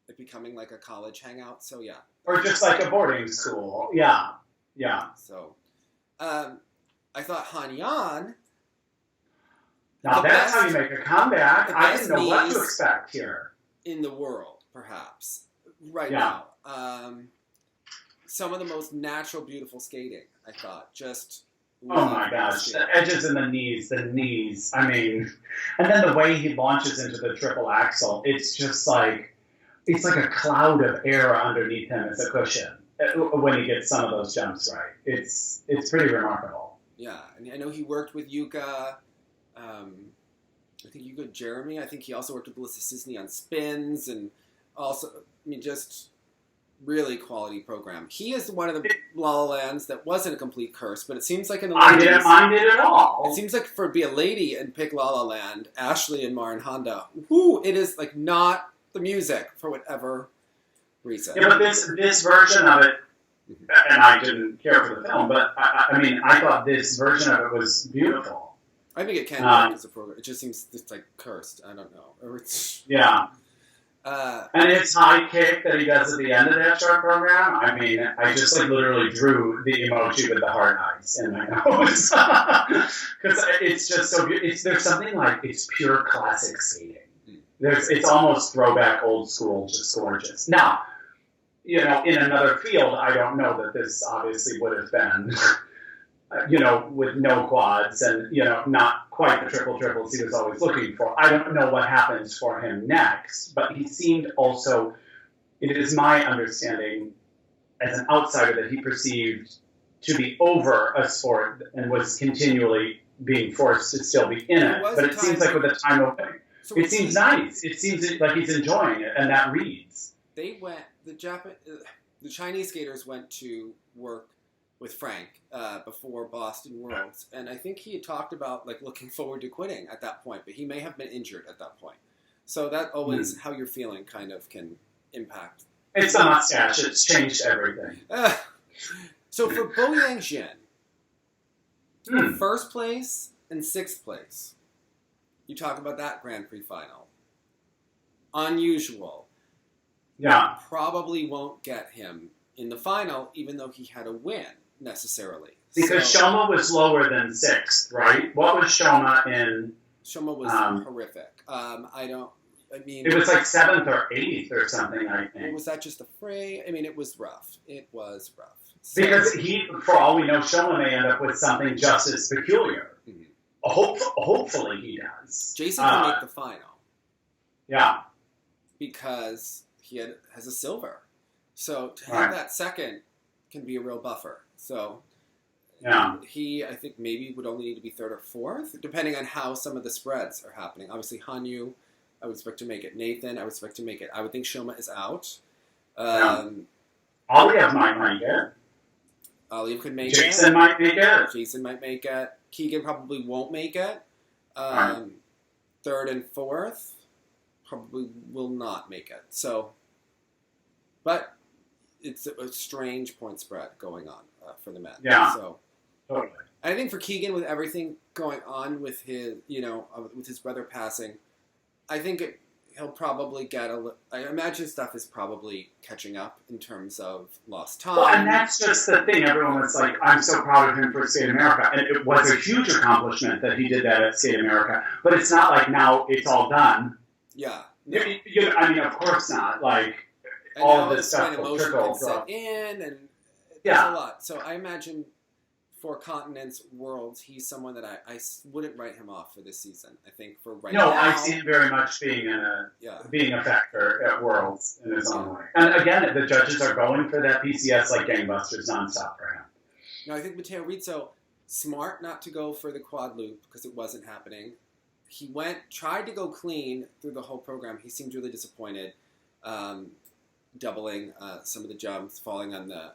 it becoming like a college hangout. So, yeah. Or just like a boarding school. Yeah. So, I thought Han Yan... Now that's how you make a comeback. I didn't know what to expect here. In the world, perhaps. Right now. Some of the most natural, beautiful skating, I thought. Just... Oh my gosh, the edges and the knees. I mean, and then the way he launches into the triple axel, it's just like, it's like a cloud of air underneath him as a cushion when he gets some of those jumps right. It's pretty remarkable. Yeah, and I know he worked with Yuka. I think you got Jeremy. I think he also worked with Melissa Cisney on spins, and also, just really quality program. He is one of the La La Lands that wasn't a complete curse, but it seems like in the I didn't mind it at all. It seems like for be a lady and pick La La Land, Ashley and Marin Honda, it is like not the music for whatever reason. Yeah, but this version of it, and I didn't care for the film, but I thought this version of it was beautiful. I think it can work as a program. It just seems just like cursed. I don't know. Yeah. And his high kick that he does at the end of that short program, I just literally drew the emoji with the heart eyes in my nose. Because it's just so beautiful. There's something like, it's pure classic skating. It's almost throwback old school, just gorgeous. Now, in another field, I don't know that this obviously would have been with no quads and, not quite the triples he was always looking for. I don't know what happens for him next, but he seemed also, it is my understanding as an outsider that he perceived to be over a sport and was continually being forced to still be in it. But it seems like with the time away, it seems nice. It seems like he's enjoying it, and that reads. The Chinese skaters went to work with Frank before Boston Worlds, and I think he had talked about looking forward to quitting at that point, but he may have been injured at that point. So that always how you're feeling kind of can impact. It's the mustache. It's changed everything. So for Boyang Jin, first place and sixth place, you talk about that Grand Prix final. Unusual. Yeah. Probably won't get him in the final, even though he had a win, necessarily. Because Shoma was lower than sixth, right? What was Shoma in? Shoma was horrific. It was like seventh or eighth or something, I think. Or was that just a fray? I mean, it was rough. It was rough. So, because for all we know, Shoma may end up with something just as peculiar. Mm-hmm. Hopefully he does. Jason can make the final. Yeah. Because he has a silver. So to have that second can be a real buffer. So he, I think, maybe would only need to be third or fourth, depending on how some of the spreads are happening. Obviously, Hanyu, I would expect to make it. Nathan, I would expect to make it. I would think Shoma is out. Aliev might make it. Aliev could make Jason it. Might make it. Jason might make it. Keegan probably won't make it. Third and fourth probably will not make it. So, but it's a strange point spread going on for the men. Yeah. So, totally. I think for Keegan, with everything going on with his, with his brother passing, I think he'll probably get I imagine stuff is probably catching up in terms of lost time. Well, and that's just the thing. Everyone was like, I'm so proud of him for Skate America. And it was a huge accomplishment that he did that at Skate America. But it's not like now it's all done. Yeah. No. Of course not. And all of this stuff will trickle. Set in, and there's a lot. So I imagine for Continents Worlds, he's someone that I wouldn't write him off for this season. I think for now. No, I see him very much being a factor at Worlds in his own way. And again, the judges are going for that PCS like gangbusters nonstop for him. No, I think Matteo Rizzo, smart not to go for the quad loop because it wasn't happening. He tried to go clean through the whole program. He seemed really disappointed, doubling some of the jumps, falling on the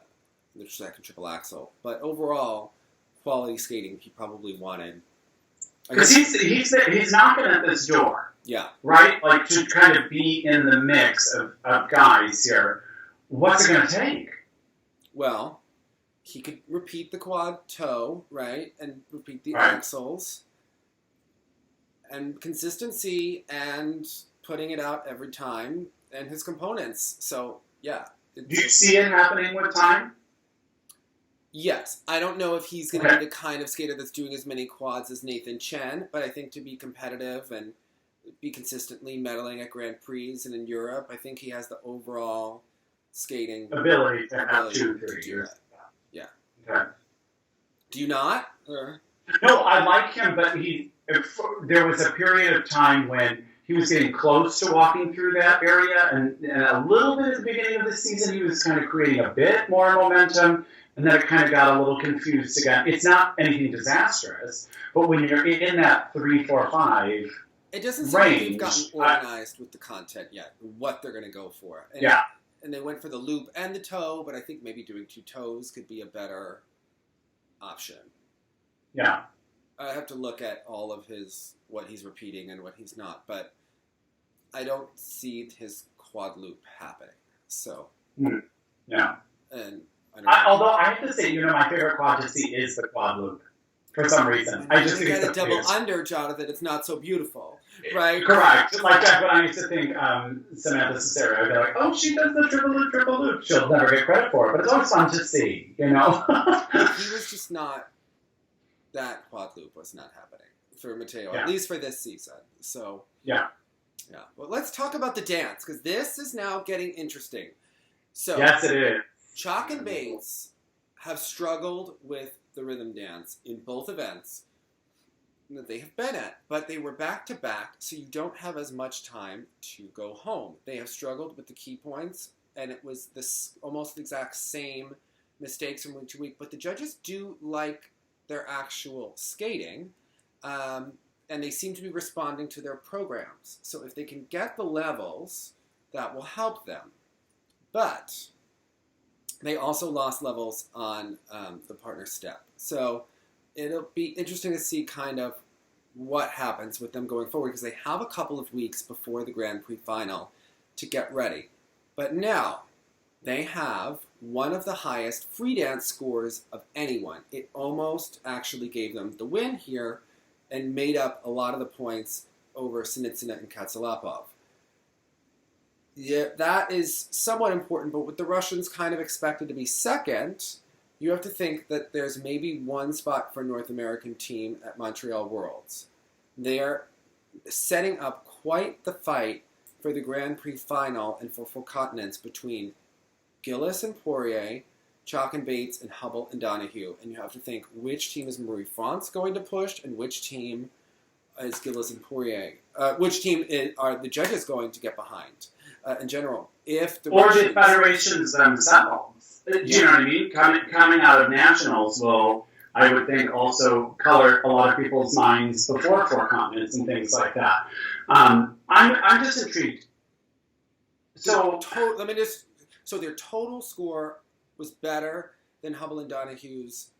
second triple axel. But overall, quality skating he probably wanted. Because he's knocking at this door. Yeah. Right? To kind of be in the mix of guys here. What's it going to take? Well, he could repeat the quad toe, right? And repeat the axles. And consistency and putting it out every time and his components. So, yeah. Do you see it happening with time? Yes. I don't know if he's going to be the kind of skater that's doing as many quads as Nathan Chen, but I think to be competitive and be consistently medaling at Grand Prix and in Europe, I think he has the overall skating ability to have 2-3 years. Yeah. Okay. Do you not? Or? No, I like him, but there was a period of time when he was getting close to walking through that area, and a little bit at the beginning of the season, he was kind of creating a bit more momentum, and then it kind of got a little confused again. It's not anything disastrous, but when you're in that 3, 4, 5 it doesn't seem like they've gotten organized with the content yet, what they're going to go for. And they went for the loop and the toe, but I think maybe doing 2 toes could be a better option. Yeah. I have to look at all of what he's repeating and what he's not, but I don't see his quad loop happening. So, yeah. And although I have to say, my favorite quad to see is the quad loop for some reason. I just think it's a double under, Jonathan. It's not so beautiful, right? Correct. Like that, but I used to think Samantha Cicero would be like, "Oh, she does the triple loop. She'll never get credit for it, but it's always fun to see." He was just not. That quad loop was not happening for Matteo, at least for this season. So yeah. Well, let's talk about the dance because this is now getting interesting. So yes, it is. Chock and Bates have struggled with the rhythm dance in both events that they have been at, but they were back-to-back, so you don't have as much time to go home. They have struggled with the key points, and it was this almost the exact same mistakes from week to week, but the judges do like their actual skating, and they seem to be responding to their programs. So if they can get the levels, that will help them. But they also lost levels on the partner step. So it'll be interesting to see kind of what happens with them going forward, because they have a couple of weeks before the Grand Prix final to get ready. But now they have one of the highest free dance scores of anyone. It almost actually gave them the win here and made up a lot of the points over Sinitsina and Katsalapov. Yeah, that is somewhat important, but with the Russians kind of expected to be second, you have to think that there's maybe one spot for a North American team at Montreal Worlds. They're setting up quite the fight for the Grand Prix final and for four continents between Gillis and Poirier, Chock and Bates, and Hubble and Donahue. And you have to think, which team is Marie-France going to push, and which team is Gillis and Poirier? Which team are the judges going to get behind? In general, if the or the federations themselves, do you know what I mean? Coming out of nationals will, I would think, also color a lot of people's minds before four continents and things like that. I'm just intrigued. So their total score was better than Hubble and Donahue's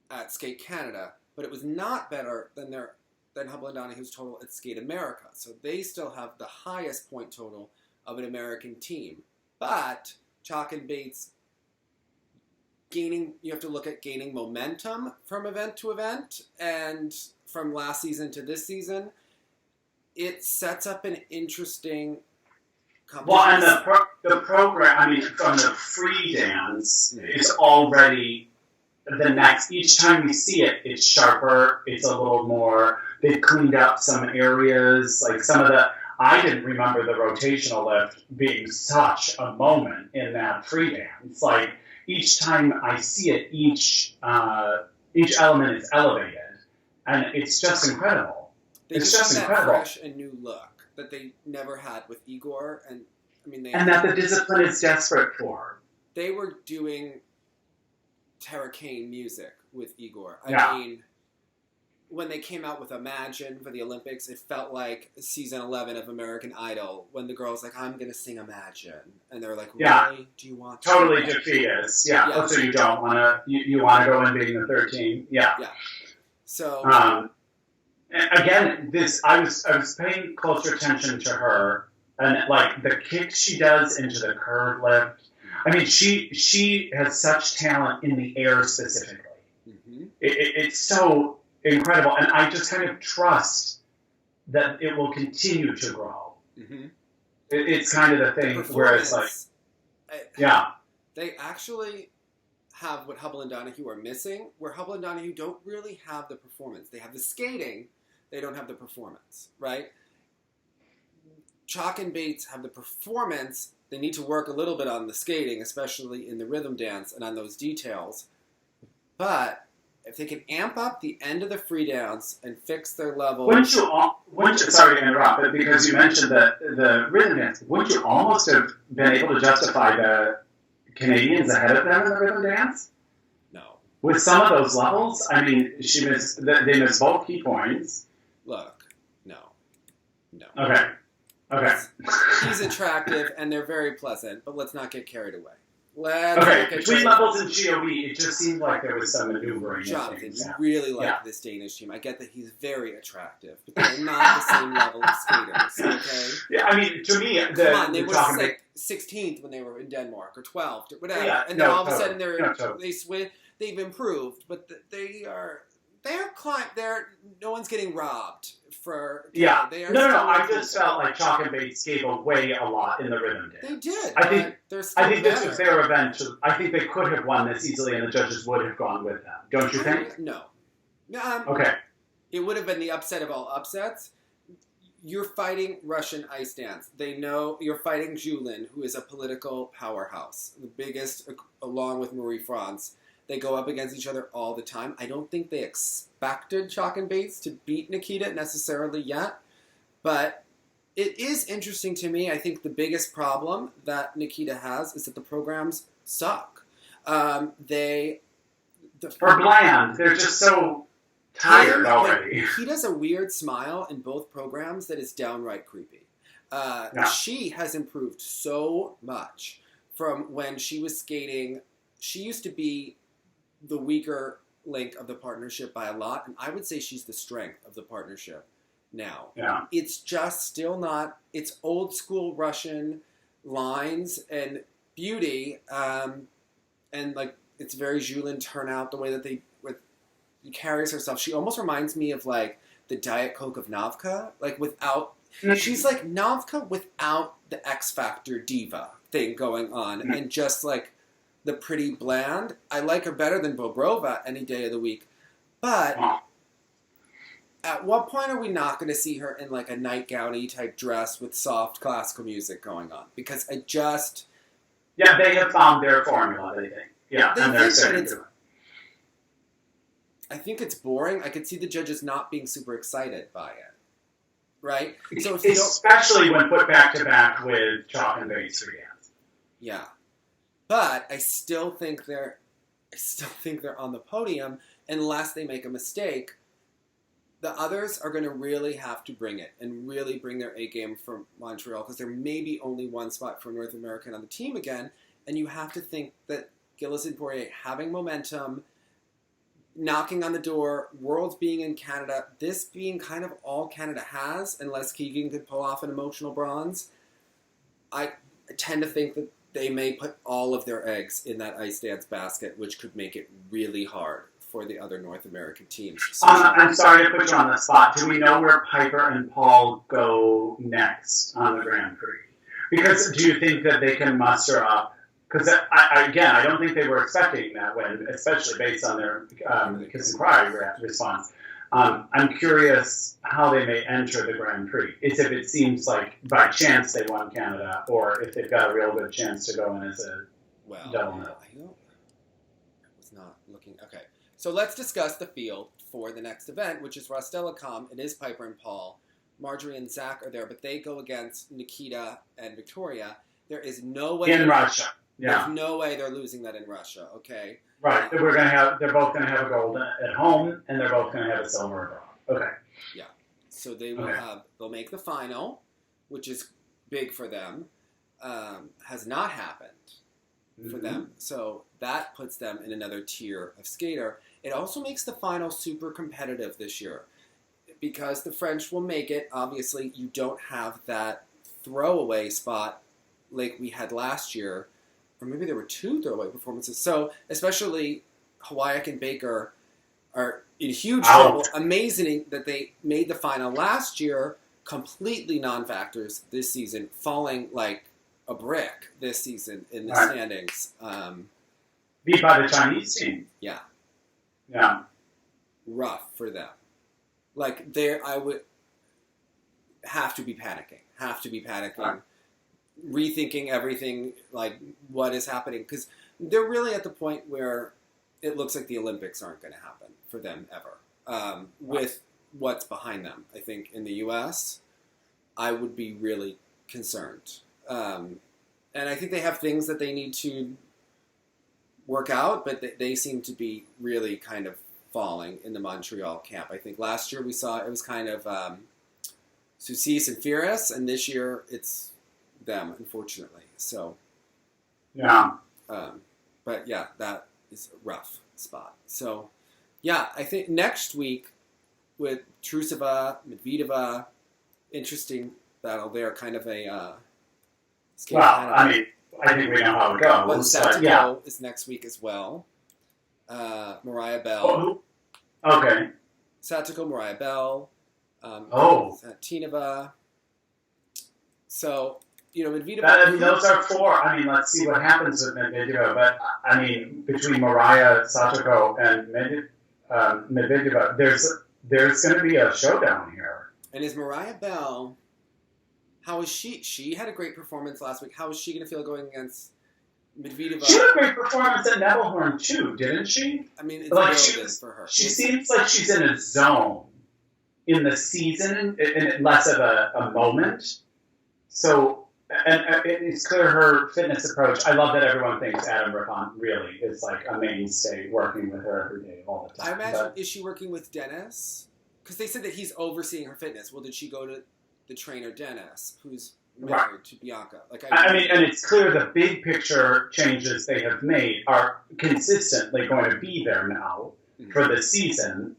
at Skate Canada, but it was not better than Hubble and Donahue's total at Skate America. So they still have the highest point total of an American team. But Chock and Bates you have to look at gaining momentum from event to event, and from last season to this season, it sets up an interesting competition. Well, and the program, I mean, from the free dance, it's already the next, each time we see it, it's sharper, it's a little more, they've cleaned up some areas, like some of the, I didn't remember the rotational lift being such a moment in that free dance. Like, each time I see it, each element is elevated, and it's just incredible. It's just incredible. That fresh and new look that they never had with Igor, and that the discipline is desperate for. They were doing Terra Kane music with Igor. I mean, when they came out with Imagine for the Olympics, it felt like season 11 of American Idol, when the girl's like, I'm going to sing Imagine. And they're like, really? Do you want to? Totally defeatist. Yeah. Oh, so you don't want to, you want to go in being the 13. Yeah. Yeah. So. Again, I was paying closer attention to her, and like the kick she does into the curve lift. I mean, she has such talent in the air specifically. Mm-hmm. It's so incredible, and I just kind of trust that it will continue to grow. Mm-hmm. It's kind of the thing where it's like, they actually have what Hubble and Donahue are missing, where Hubble and Donahue don't really have the performance. They have the skating, they don't have the performance, right? Chock and Bates have the performance. They need to work a little bit on the skating, especially in the rhythm dance and on those details. But if they can amp up the end of the free dance and fix their level... Sorry to interrupt, but because you mentioned the rhythm dance, wouldn't you almost have been able to justify the Canadians ahead of them in the rhythm dance? No. With some of those levels? I mean, they missed both key points. Look, no. Okay. He's attractive, and they're very pleasant, but let's not get carried away. Between levels and GOE, it just seemed like there was some maneuvering. Jonathan, you really like this Danish team. I get that he's very attractive, but they're not the same level of skaters, okay? Yeah, I mean, to me... Come on, they were 16th when they were in Denmark, or 12th, or whatever. Yeah, and then all of a sudden they've improved, but no one's getting robbed for... Yeah. I just felt like Chock and Bates gave away a lot in the rhythm dance. They did. I think this was their event. I think they could have won this easily, and the judges would have gone with them. Don't you think? No. Okay. It would have been the upset of all upsets. You're fighting Russian ice dance. They know you're fighting Zhou Lin, who is a political powerhouse, the biggest, along with Marie-France. They go up against each other all the time. I don't think they expected Chock and Bates to beat Nikita necessarily yet, but it is interesting to me. I think the biggest problem that Nikita has is that the programs suck. They're bland. They're just so tired already. He does a weird smile in both programs that is downright creepy. She has improved so much from when she was skating. She used to be the weaker link of the partnership by a lot, and I would say she's the strength of the partnership now. Yeah. It's just still not, it's old school Russian lines and beauty, and like it's very Julin turnout, the way that she carries herself. She almost reminds me of like the Diet Coke of Navka, like without, she's like Navka without the X Factor diva thing going on, and just like the pretty bland. I like her better than Bobrova any day of the week. But at what point are we not going to see her in like a nightgown-y type dress with soft classical music going on? Because I just... Yeah, they have found their formula, they think. Yeah, and they're starting to. I think it's boring. I could see the judges not being super excited by it. Right? So especially when put back-to-back with Chock and Bates again. Yeah. But I still think they're on the podium unless they make a mistake. The others are going to really have to bring it and really bring their A game from Montreal, because there may be only one spot for North American on the team again, and you have to think that Gilles and Poirier having momentum, knocking on the door, Worlds being in Canada, this being kind of all Canada has, unless Keegan could pull off an emotional bronze, I tend to think that they may put all of their eggs in that ice dance basket, which could make it really hard for the other North American teams. I'm sorry to put you on the spot. Do we know where Piper and Paul go next on the Grand Prix? Because do you think that they can muster up? Because I don't think they were expecting that win, especially based on their kiss and cry response. I'm curious how they may enter the Grand Prix. It's if it seems like by chance they won Canada, or if they've got a real good chance to go in as a double medal. I was not looking. Okay, so let's discuss the field for the next event, which is Rostelecom. It is Piper and Paul. Marjorie and Zach are there, but they go against Nikita and Victoria. There is no way in Russia. Yeah. There's no way they're losing that in Russia. Okay. Right. They're both going to have a gold at home, and they're both going to have a silver abroad. Okay. Yeah. So they will they'll make the final, which is big for them. Has not happened for them. So that puts them in another tier of skater. It also makes the final super competitive this year, because the French will make it. Obviously, you don't have that throwaway spot like we had last year. Or maybe there were two throwaway performances. So, especially Hawaii and Baker are in huge trouble. Amazing that they made the final last year, completely non-factors this season, falling like a brick this season in the standings. Beat by the Chinese team. Yeah. Yeah. Rough for them. Like, I would have to be panicking. Rethinking everything, like what is happening, because they're really at the point where it looks like the Olympics aren't going to happen for them ever. With what's behind them, I think in the U.S., I would be really concerned, and I think they have things that they need to work out, but they seem to be really kind of falling in the Montreal camp. I think last year we saw it was kind of Soucis and Furious, and this year it's them, unfortunately. So, yeah. But yeah, that is a rough spot. So, yeah, I think next week with Trusova, Medvedeva, interesting battle there. Kind of a. I think we know how it goes. But Satoko is next week as well. Mariah Bell. Oh, okay. Satoko, Mariah Bell. Tinova. So. Medvedeva. Those are four. Let's see what happens with Medvedeva. But, between Mariah, Satoko, and Medvedeva, there's going to be a showdown here. And is Mariah Bell, how is she? She had a great performance last week. How is she going to feel going against Medvedeva. She had a great performance at Nebelhorn too, didn't she? I mean, it's like for her. She seems like she's in a zone in the season, and less of a moment. So, and it's clear her fitness approach. I love that everyone thinks Adam Rippon really is like a mainstay working with her every day, all the time. I imagine, is she working with Dennis? Because they said that he's overseeing her fitness. Well, did she go to the trainer Dennis, who's married to Bianca? Like, I mean, and it's clear the big picture changes they have made are consistently going to be there now for the season.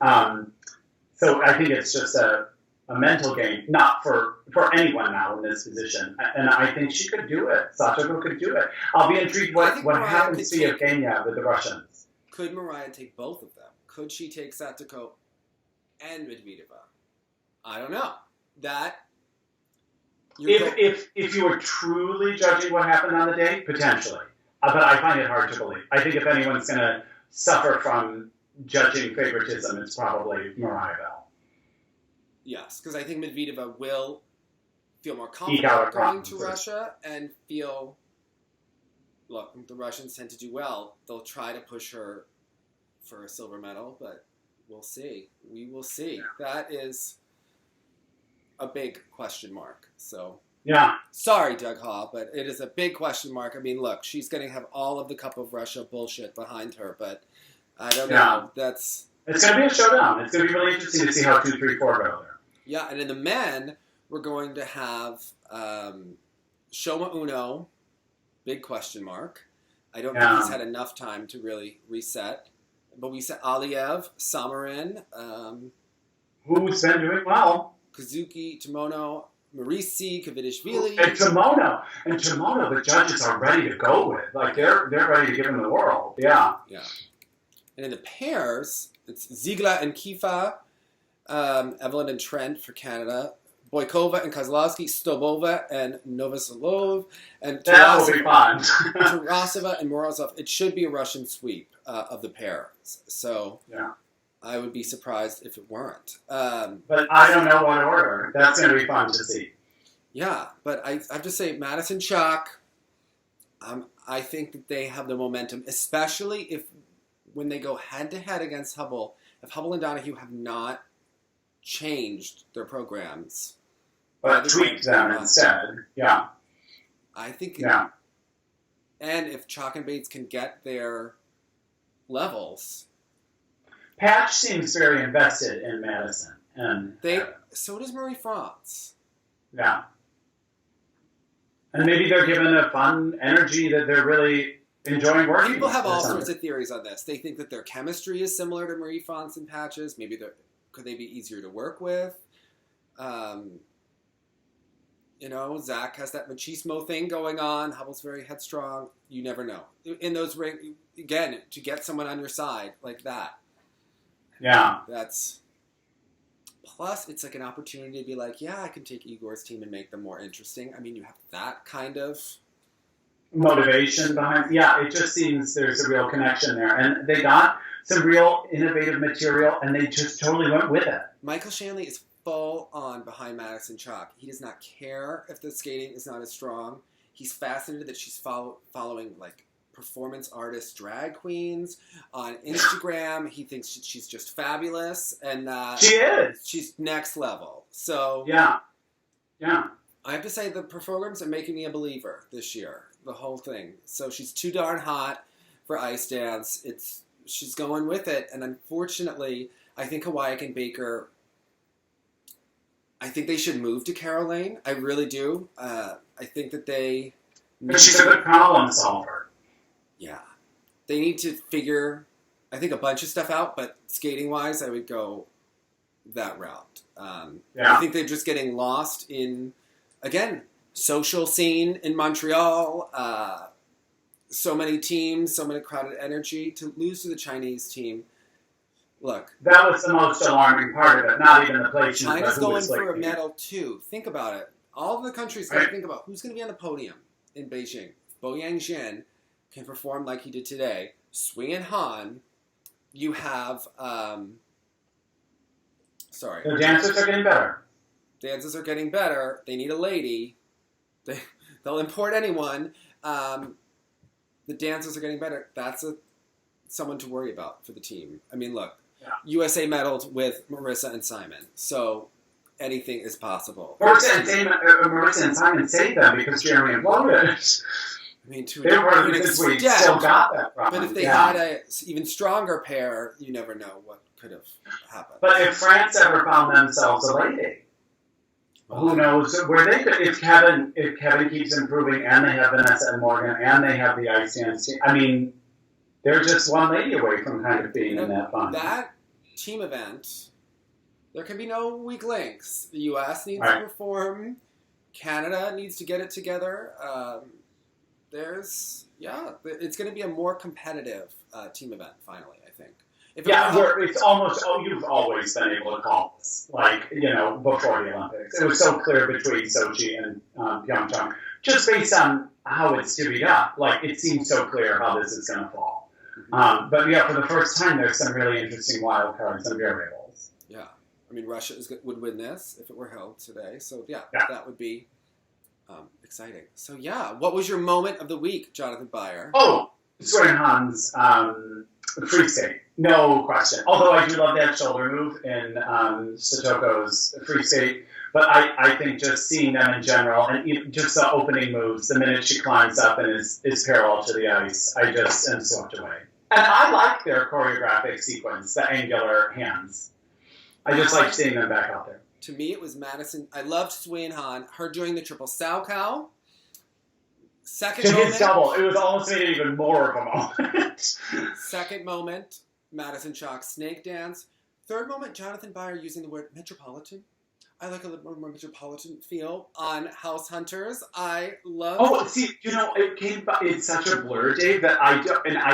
So I think it's just a mental game, not for anyone now in this position. And I think she could do it. Satoko could do it. I'll be intrigued what happens to Evgenia with the Russians. Could Mariah take both of them? Could she take Satoko and Medvedeva? I don't know. If you were truly judging what happened on the day, potentially. But I find it hard to believe. I think if anyone's going to suffer from judging favoritism, it's probably Mariah Bell. Yes, because I think Medvedeva will feel more confident going to Russia and feel, look, the Russians tend to do well. They'll try to push her for a silver medal, but we'll see. We will see. Yeah. That is a big question mark. So, yeah. Sorry, Doug Hall, but it is a big question mark. I mean, look, she's going to have all of the Cup of Russia bullshit behind her, but I don't know. It's going to be a showdown. It's going to be really interesting to see how 2, 3, 4 go there. Yeah, and in the men, we're going to have Shoma Uno, big question mark. I don't think he's had enough time to really reset. But we said Aliev, Samarin. Who's been doing well. Kazuki, Tomono, Marisi, Kvitishvili. And Tomono, the judges are ready to go with. Like, they're ready to give him the world. Yeah. Yeah. And in the pairs, it's Ziegler and Kifa, Evelyn and Trent for Canada, Boykova and Kozlowski, Stobova and Novoselov, and Tarasova and Morozov. It should be a Russian sweep of the pairs. So I would be surprised if it weren't. But I don't know what order. That's going to be fun to see. Yeah, but I have to say, Madison Chock, I think that they have the momentum, especially when they go head-to-head against Hubble. If Hubble and Donahue have not changed their programs, but tweaked them instead. Yeah. I think. And if Chock and Bates can get their levels. Patch seems very invested in Madison, and so does Marie France. Yeah. And maybe they're given a fun energy that they're really enjoying working. People have all sorts of theories on this. They think that their chemistry is similar to Marie France and Patch's. Maybe could they be easier to work with? Zach has that machismo thing going on. Hubble's very headstrong. You never know. In those again, to get someone on your side like that. Yeah. Plus, it's like an opportunity to be like, yeah, I can take Igor's team and make them more interesting. I mean, you have that kind of motivation behind. Yeah, it just seems there's a real connection there, and they got some real innovative material, and they just totally went with it. Michael Shanley is full on behind Madison Chock. He does not care if the skating is not as strong. He's fascinated that she's following like performance artist drag queens on Instagram. He thinks she's just fabulous, and she is. She's next level. So yeah. I have to say the programs are making me a believer this year. The whole thing. So she's too darn hot for ice dance. She's going with it, and unfortunately, I think Hawaii and Baker. I think they should move to Caroline. I really do. I think that they. But she's a good problem solver. Yeah, they need to figure, I think, a bunch of stuff out. But skating-wise, I would go that route. I think they're just getting lost in, again, social scene in Montreal. So many teams, so many crowded energy. To lose to the Chinese team. Look, that was the most alarming part of it. Not even the place. China's going for a medal too. Think about it. All of the countries got to think about who's going to be on the podium in Beijing. If Boyang Jin can perform like he did today, Sui and Han, you have. The dancers are getting better. Dances are getting better. They need a lady. They'll import anyone. The dancers are getting better. That's someone to worry about for the team. I mean, look, Yeah. USA medaled with Marissa and Simon, so anything is possible. Marissa and Simon saved them because Jeremy imploded. I mean, to They were an we extent, still got that problem. but if they had a even stronger pair, you never know what could have happened. But if France ever found themselves a lady, who knows where they could? If Kevin keeps improving, and they have Vanessa and Morgan, and they have the ice dance team. I mean, they're just one lady away from kind of being in that fun. That team event, there can be no weak links. The U.S. needs to perform. Canada needs to get it together. It's going to be a more competitive team event, finally, I think. It's almost, you've always been able to call this, before the Olympics. It was so clear between Sochi and Pyeongchang, just based on how it's divvied up. It seems so clear how this is going to fall. But for the first time, there's some really interesting wild cards and variables. Yeah. I mean, Russia would win this if it were held today. So, that would be exciting. So, what was your moment of the week, Jonathan Byer? Oh, Sui and Han's free skate. No question. Although I do love that shoulder move in Satoko's free skate. But I think just seeing them in general, and even just the opening moves, the minute she climbs up and is parallel to the ice, I just am swept away. And I like their choreographic sequence, the angular hands. I just like seeing them back out there. To me, it was Madison. I loved Sui and Han. Her doing the triple Salchow. Second moment. His double. It was almost made it even more of a moment. Second moment, Madison Chock snake dance. Third moment, Jonathan Byer using the word metropolitan. I like a little more metropolitan feel on House Hunters. I love. Oh, see, it came. It's such a blur, Dave, that I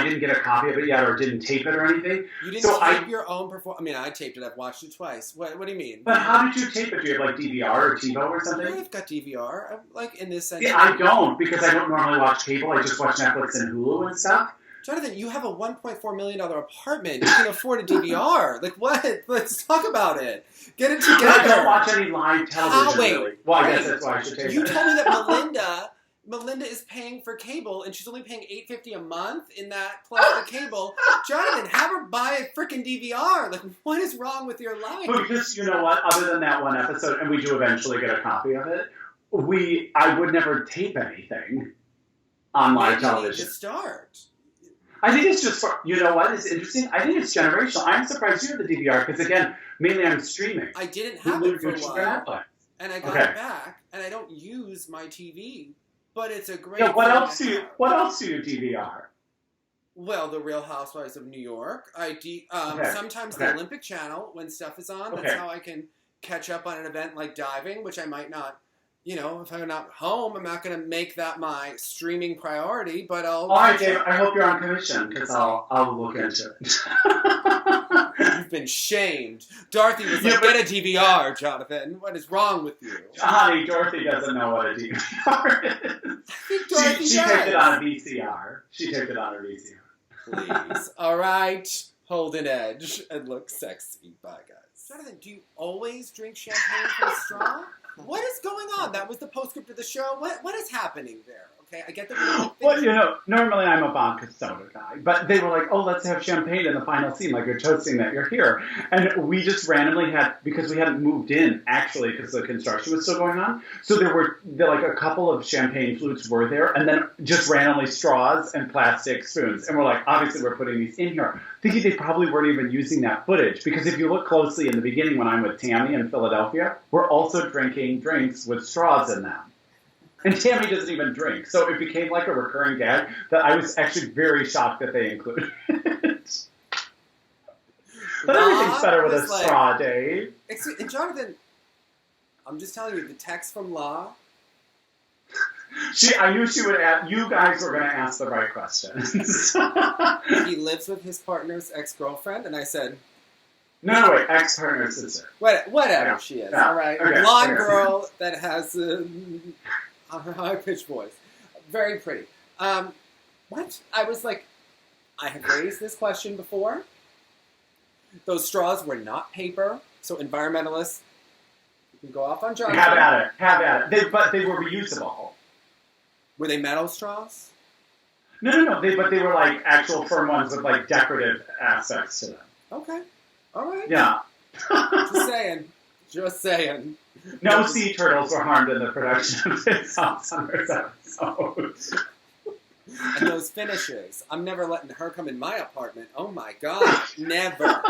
didn't get a copy of it yet, or didn't tape it or anything. You didn't tape your own performance. I mean, I taped it. I've watched it twice. What do you mean? But how did you tape it? Do you have DVR or TiVo or something? I've got DVR. In this sense. Yeah, I don't, because I don't normally watch cable. I just watch Netflix and Hulu and stuff. Jonathan, you have a $1.4 million apartment. You can afford a DVR. What? Let's talk about it. Get it together. I don't watch any live television, really. Well, I guess that's why I should take it. You told me that Melinda is paying for cable, and she's only paying $8.50 a month in that plus the cable. Jonathan, have her buy a freaking DVR. What is wrong with your life? Because you know what? Other than that one episode, and we do eventually get a copy of it, I would never tape anything on live television. You need to start. I think it's just for, what is interesting? I think it's generational. I'm surprised you have the DVR because, again, mainly I'm streaming. I didn't have it for a while, and I got it back, and I don't use my TV, but it's a great... Yeah, what else do you DVR? Well, The Real Housewives of New York. Sometimes the Olympic Channel when stuff is on. That's how I can catch up on an event like diving, which I might not... if I'm not home, I'm not going to make that my streaming priority, but I'll... All right, Dave, I hope you're on commission, because I'll look into it. You've been shamed. Dorothy was like, get a DVR, Jonathan. What is wrong with you? Honey, Dorothy doesn't know what a DVR is. I think Dorothy she taped it on a VCR. She taped it on her VCR. Please. All right. Hold an edge and look sexy. Bye, guys. Jonathan, do you always drink champagne from a straw? What is going on? That was the postscript of the show. What is happening there? Okay, I get the... Well, normally I'm a vodka soda guy, but they were like, oh, let's have champagne in the final scene, like you're toasting that you're here. And we just randomly had, because we hadn't moved in, actually, because the construction was still going on, so there were a couple of champagne flutes were there, and then just randomly straws and plastic spoons. And we're like, obviously we're putting these in here. Thinking they probably weren't even using that footage, because if you look closely in the beginning when I'm with Tammy in Philadelphia, we're also drinking drinks with straws in them. And Tammy doesn't even drink, so it became like a recurring gag that I was actually very shocked that they included it. But everything's better with a straw, Dave. And Jonathan, I'm just telling you, the text from La... I knew she would ask. You guys were going to ask the right questions. He lives with his partner's ex-girlfriend, and I said... No, wait, ex-partner's sister. Whatever she is, all right? A blonde girl that has... her high-pitched voice. Very pretty. What? I was like, I have raised this question before. Those straws were not paper, so environmentalists, you can go off on Jonathan. Have at it. But they were reusable. Were they metal straws? No. But they were like actual firm ones with like decorative aspects to them. Okay. All right. Yeah. Just saying. No sea turtles were harmed in the production of this Summer's episode. And those finishes. I'm never letting her come in my apartment. Oh my God. Never.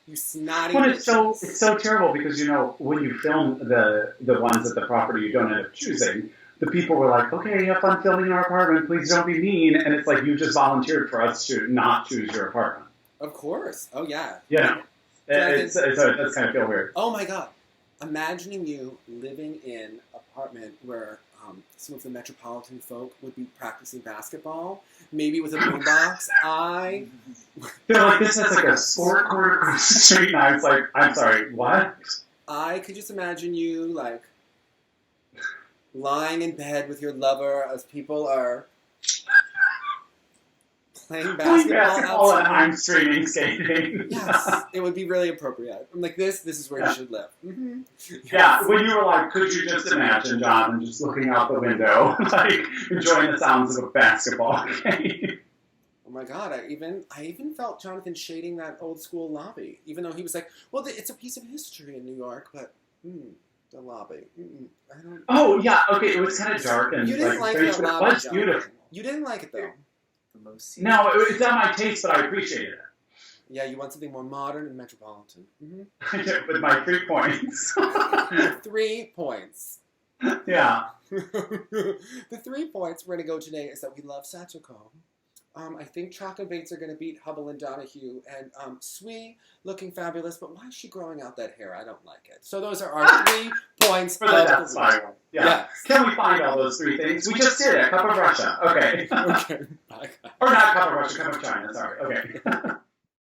You snotty bitches. It's so terrible because, you know, when you film the ones at the property you don't end up choosing, the people were like, okay, have fun filming in our apartment. Please don't be mean. And it's like, you just volunteered for us to not choose your apartment. Of course. Oh, yeah. Yeah. It does kind of feel weird. Oh, my God. Imagining you living in an apartment where some of the metropolitan folk would be practicing basketball, maybe with a boombox. They're like, this has like a sport court across the street. And I was like, I'm sorry, what? I could just imagine you, like, lying in bed with your lover as people are playing basketball and I'm streaming skating. Yes, it would be really appropriate. I'm like, this is where you should live. Mm-hmm. Yes. Yeah, when you were like, could you just imagine, Jonathan, just looking out the window, like, enjoying the sounds of a basketball game? Oh my God, I even felt Jonathan shading that old school lobby, even though he was like, well, it's a piece of history in New York, but, the lobby. I don't. Oh, yeah, okay, it was kind of dark and you didn't like that lobby, it was beautiful. You didn't like it, though. No, it's not my taste, but I appreciate it. Yeah, you want something more modern and metropolitan. Mm-hmm. I do, with my 3 points. 3 points. Yeah. The 3 points we're going to go today is that we love Satoko. I think Chock and Bates are going to beat Hubble and Donahue. And Sui, looking fabulous, but why is she growing out that hair? I don't like it. So those are our 3 points. For the death spiral. Yeah. Yes. Can we find all those 3 things? We just did it. Cup of Russia. Okay. Okay. Bye. Or not Cup of Russia, Cup of China. Sorry. Okay.